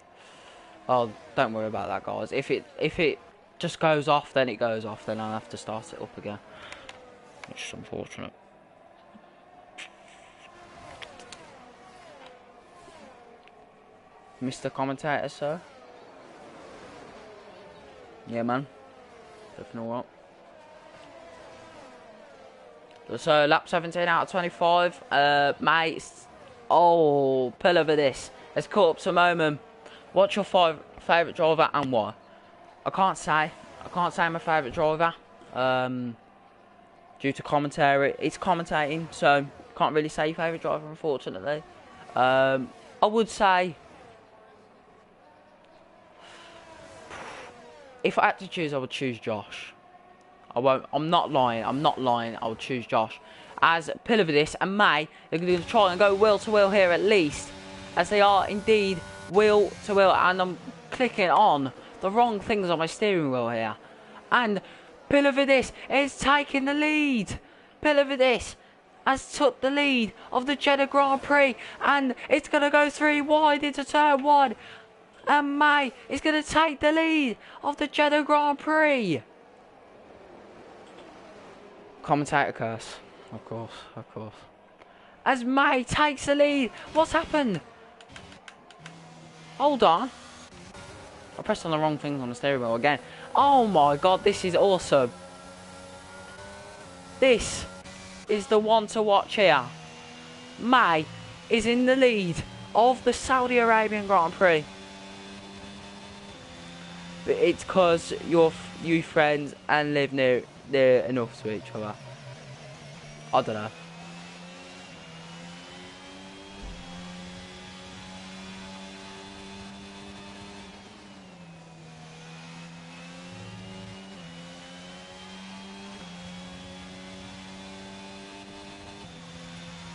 A: Oh, don't worry about that, guys. If it just goes off, then it goes off. Then I'll have to start it up again, which is unfortunate. Mr. Commentator, sir. Yeah, man. Definitely what. So, lap 17 out of 25. Mates. Oh, pillar for this. Let's caught up to Momon. What's your favourite driver and why? I can't say my favourite driver. Due to commentary. It's commentating, so can't really say your favourite driver, unfortunately. I would say, if I had to choose, I would choose Josh. I'm not lying. I would choose Josh. As pillar for this, and May, they're going to try and go wheel to wheel here at least, as they are indeed wheel to wheel. And I'm clicking on the wrong things on my steering wheel here. And pillar for this is taking the lead. Pillar for this has took the lead of the Jeddah Grand Prix, and it's going to go 3 wide into turn 1. And May is going to take the lead of the Jeddah Grand Prix. Commentator curse. Of course. As May takes the lead. What's happened? Hold on. I pressed on the wrong things on the steering wheel again. Oh my god, this is awesome. This is the one to watch here. May is in the lead of the Saudi Arabian Grand Prix. But it's because you friends and live near enough to each other. I don't know.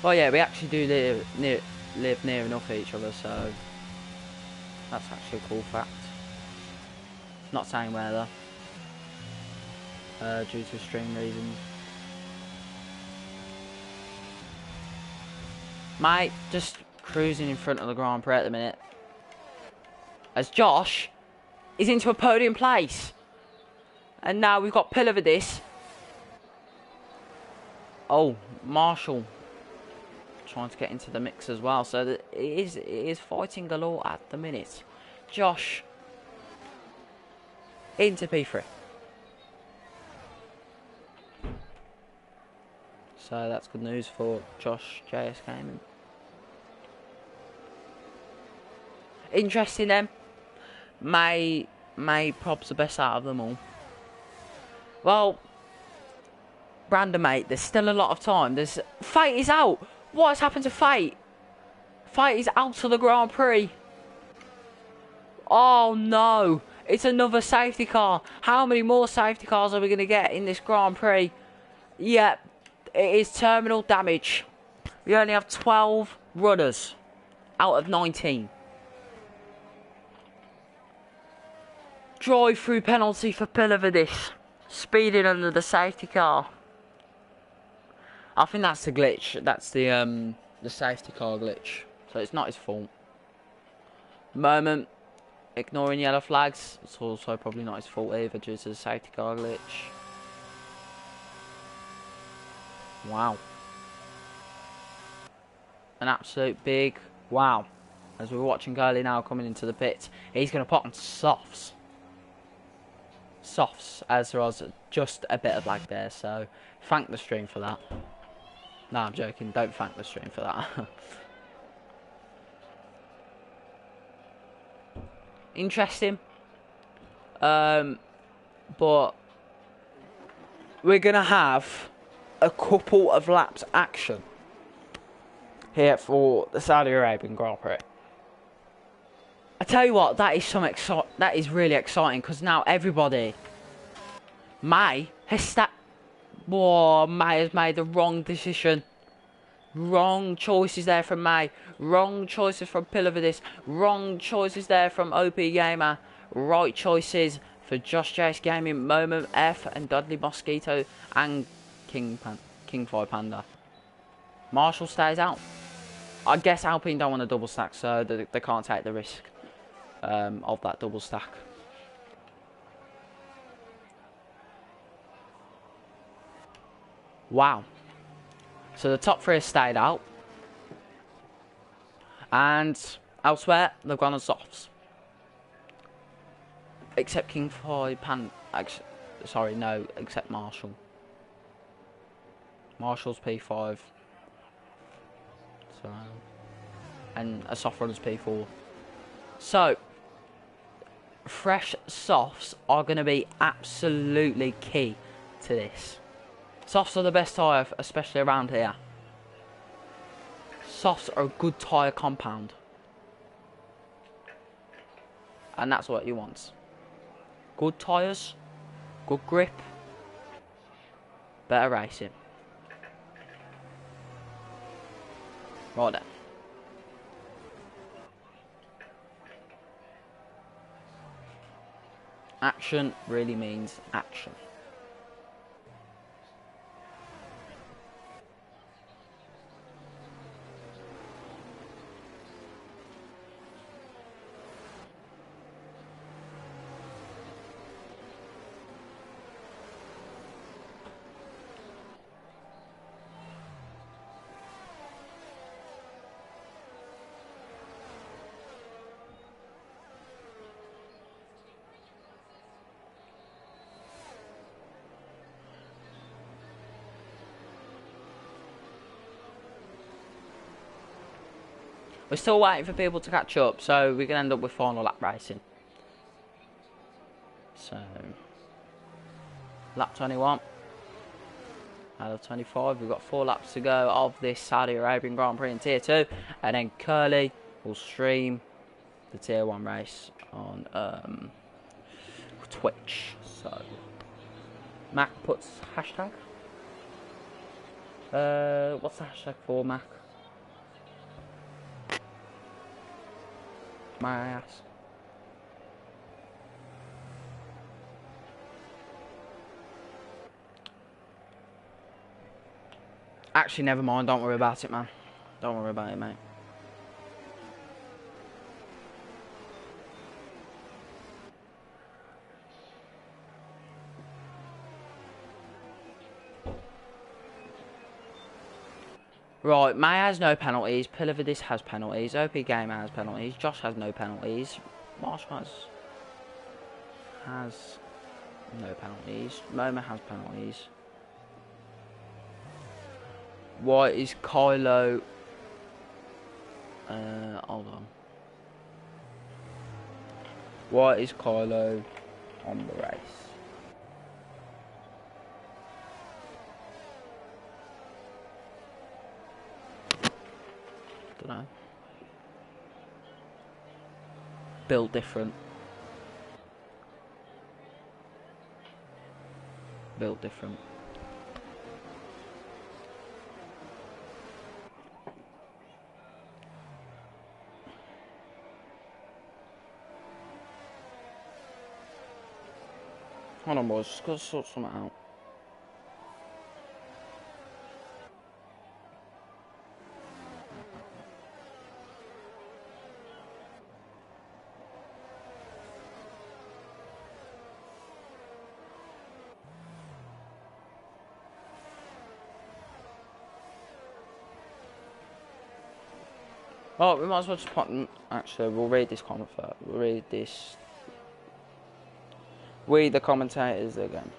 A: Well, yeah, we actually do live near enough each other, so that's actually a cool fact. Not saying where though, due to extreme reasons. Mate, just cruising in front of the Grand Prix at the minute, as Josh is into a podium place. And now we've got pillar for this. Oh, Marshall trying to get into the mix as well. So it is fighting galore at the minute. Josh into P3. So that's good news for Josh JS Gaming. Interesting then. May probs the best out of them all. Well, Brandon, mate, there's still a lot of time. Fate is out. What has happened to Fate? Fate is out of the Grand Prix. Oh no. It's another safety car. How many more safety cars are we going to get in this Grand Prix? Yep, it is terminal damage. We only have 12 runners out of 19. Drive-through penalty for pillar for this. Speeding under the safety car. I think that's the glitch. That's the safety car glitch. So it's not his fault. Moment. Ignoring yellow flags. It's also probably not his fault either due to the safety car glitch. Wow. An absolute big wow. As we're watching Gurley now coming into the pit, he's going to put on softs. Softs, as there was just a bit of lag there, so thank the stream for that. No, I'm joking, don't thank the stream for that. Interesting. But we're going to have a couple of laps action here for the Saudi Arabian Grand Prix. I tell you what, that is really exciting, because now everybody, May has made the wrong decision. Wrong choices there from May. Wrong choices from Pilavidis. Wrong choices there from OP Gamer. Right choices for Josh Chase Gaming, Moment F, and Dudley Mosquito, and King 5 Panda. Marshall stays out. I guess Alpine don't want a double stack, so they can't take the risk of that double stack. Wow. So the top three have stayed out. And elsewhere, they've gone on softs. Except King 5 Panda. Sorry, no, except Marshall. Marshall's P5. So, and a soft runner's P4. So, fresh softs are going to be absolutely key to this. Softs are the best tyre, especially around here. Softs are a good tyre compound. And that's what you want. Good tyres, good grip, better racing. Right then. Action really means action. We're still waiting for people to catch up, so we can end up with final lap racing. So, lap 21 out of 25. We've got 4 laps to go of this Saudi Arabian Grand Prix in Tier 2. And then Curly will stream the Tier 1 race on Twitch. So, Mac puts hashtag. What's the hashtag for, Mac? My ass. Actually, never mind. Don't worry about it, man. Don't worry about it, mate. Right, May has no penalties. Pilavidis has penalties. OP Gamer has penalties. Josh has no penalties. Marshall has no penalties. Moma has penalties. Why is Kylo? Hold on. Why is Kylo on the race? Don't know. Built different. Built different. Hold on, boys. Just gotta sort something out. Oh, we might as well just put. Actually, we'll read this comment first. We'll read this. We, the commentators, again.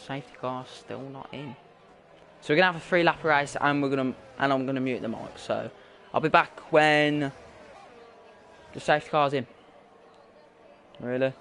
A: Safety car still not in. So we're gonna have a 3-lap race, and I'm gonna mute the mic. So I'll be back when the safety car's in. Really?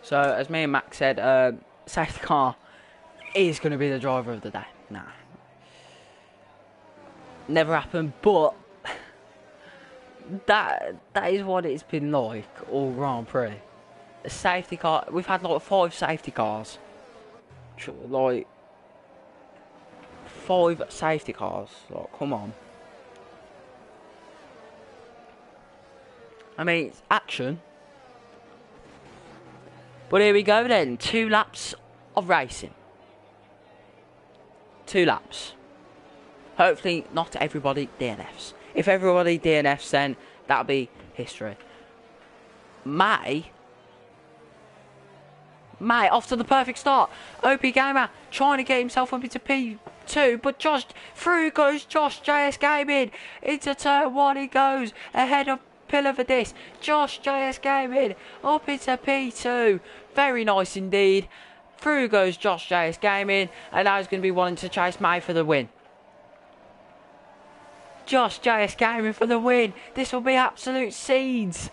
A: So, as me and Max said, safety car is going to be the driver of the day. Nah. Never happened, but that is what it's been like all Grand Prix. A safety car, we've had like 5 safety cars. Like, 5 safety cars. Like, come on. I mean, it's action. But here we go then, 2 laps of racing. 2 laps. Hopefully not everybody DNFs. If everybody DNFs, then that'll be history. May off to the perfect start. OP Gamer trying to get himself up into P2, but through goes Josh JS Gaming. Into turn 1 he goes, ahead of Pillar for this. Josh JS Gaming up into P2. Very nice indeed. Through goes Josh JS Gaming, and now he's going to be wanting to chase May for the win. Josh JS Gaming for the win. This will be absolute seeds.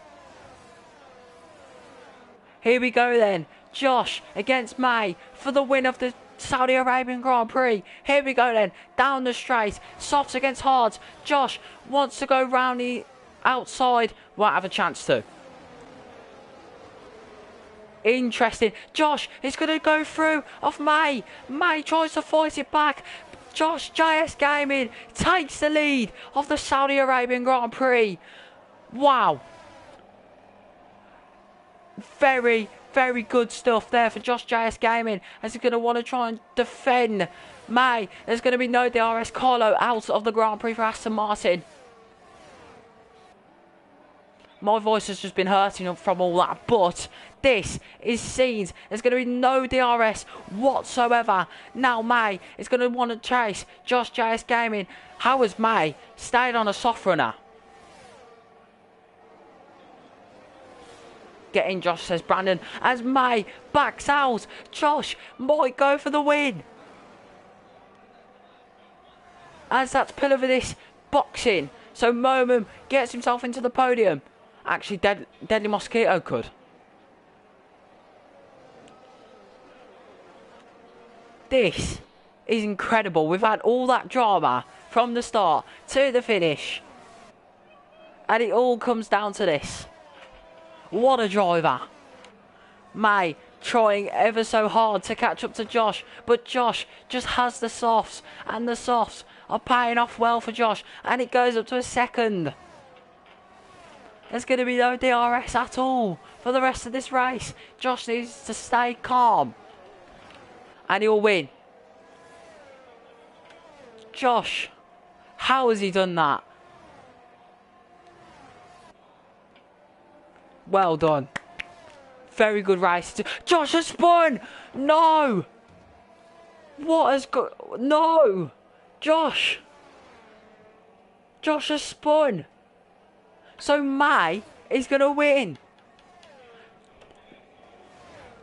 A: Here we go then. Josh against May for the win of the Saudi Arabian Grand Prix. Here we go then. Down the straight. Softs against hards. Josh wants to go round the outside. Won't have a chance to. Interesting. Josh is going to go through off May. May tries to fight it back. Josh JS Gaming takes the lead of the Saudi Arabian Grand Prix. Wow. Very, very good stuff there for Josh JS Gaming, as he's going to want to try and defend May. There's going to be no DRS Carlo out of the Grand Prix for Aston Martin. My voice has just been hurting from all that, but this is scenes. There's going to be no DRS whatsoever. Now May is going to want to chase Josh JS Gaming. How has May stayed on a soft runner? Get in, Josh, says Brandon, as May backs out. Josh might go for the win. As that's pillar for this boxing. So Momum gets himself into the podium. Actually, Deadly Mosquito could. This is incredible. We've had all that drama from the start to the finish. And it all comes down to this. What a driver. May trying ever so hard to catch up to Josh. But Josh just has the softs. And the softs are paying off well for Josh. And it goes up to a second. There's going to be no DRS at all for the rest of this race. Josh needs to stay calm. And he'll win. Josh, how has he done that? Well done. Very good race. Josh has spun! No! What has got... No! Josh! Josh has spun! So May is going to win.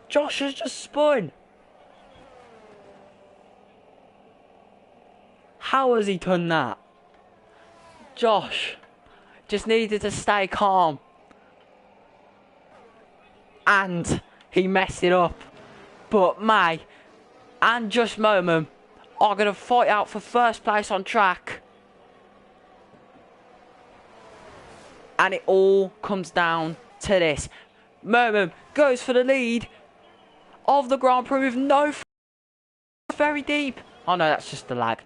A: Josh has just spun. How has he done that? Josh just needed to stay calm. And he messed it up. But May and Just Moment are going to fight out for first place on track. And it all comes down to this. Moment goes for the lead of the Grand Prix with no... Very deep. Oh no, that's just the lag.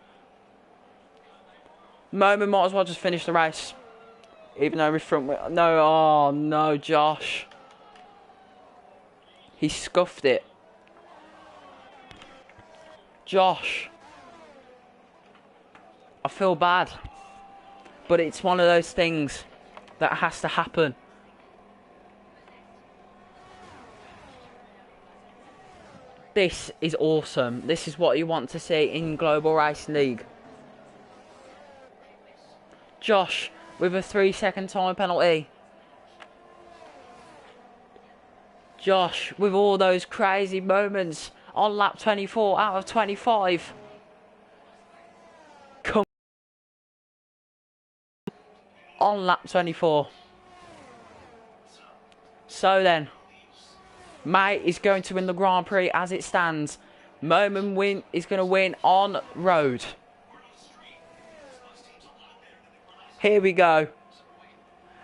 A: Moment might as well just finish the race. Even though we're front... No, oh no, Josh. He scuffed it. Josh. I feel bad. But it's one of those things that has to happen. This is awesome. This is what you want to see in Global Racing League. Josh with a 3-second time penalty. Josh with all those crazy moments on lap 24 out of 25. Come on lap 24. So then, May is going to win the Grand Prix as it stands. Moment is going to win on road. Here we go.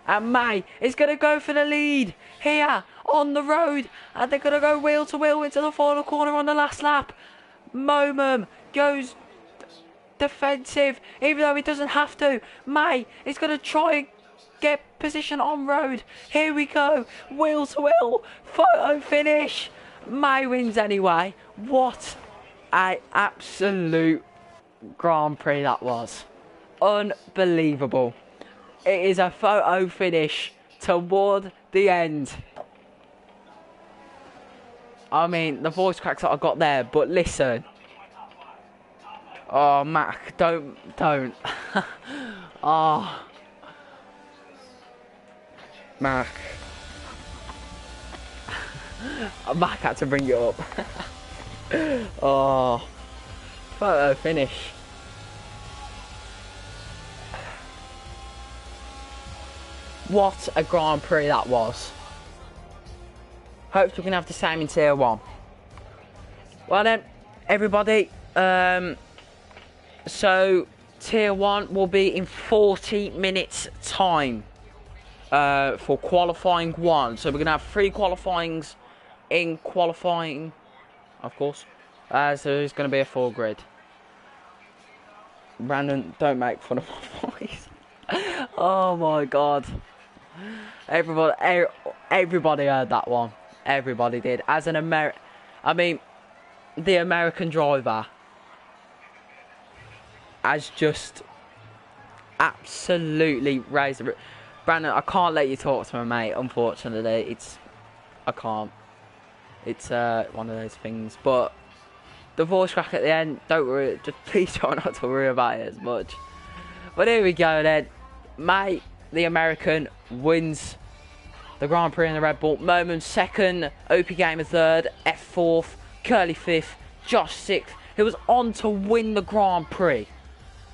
A: And May is going to go for the lead here on the road. And they're going to go wheel to wheel into the final corner on the last lap. Moment goes defensive, even though he doesn't have to. May is going to try and get position on road. Here we go. Wheel to wheel. Photo finish. May wins anyway. What an absolute Grand Prix that was. Unbelievable. It is a photo finish toward the end. I mean, the voice cracks that I got there, but listen. Oh, Mac, don't. Oh. Mac. Mac had to bring it up. Oh. Photo finish. What a Grand Prix that was. Hope we can have the same in Tier 1. Well then, everybody, so Tier 1 will be in 40 minutes time for qualifying 1. So we're going to have 3 qualifyings in qualifying, of course. So there's going to be a 4 grid. Brandon, don't make fun of my voice. Oh my god. Everybody heard that one. Everybody did. As an the American driver has just absolutely raised the... Brandon, I can't let you talk to my mate, unfortunately. I can't. It's one of those things. But the voice crack at the end, don't worry. Just please try not to worry about it as much. But here we go then. Mate, the American, wins the Grand Prix in the Red Bull. Moment second, OP Gamer third, F fourth, Curly fifth, Josh sixth. He was on to win the Grand Prix.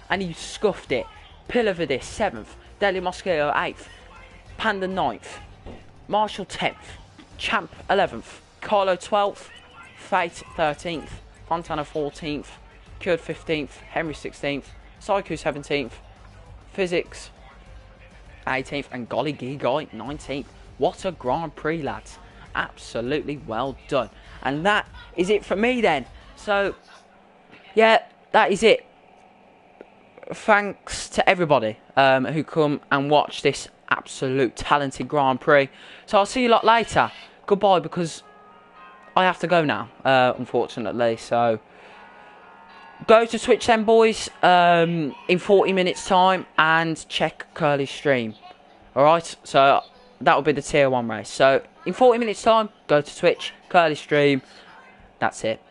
A: And he scuffed it. Pilavidis seventh, Deli Mosquito eighth, Panda ninth, Marshall 10th, Champ 11th, Carlo 12th, Fate 13th, Fontana 14th, Cured 15th, Henry 16th, Psycho 17th, Physics 18th, and Golly Gee Guy 19th. What a Grand Prix, lads. Absolutely well done. And that is it for me then. So, yeah, that is it. Thanks to everybody who come and watch this absolute talented Grand Prix. So I'll see you lot later. Goodbye, because I have to go now, unfortunately. So go to Twitch then, boys, in 40 minutes time, and check Curly's stream. Alright, so that will be the tier 1 race. So in 40 minutes time, go to Twitch, Curly's stream. That's it.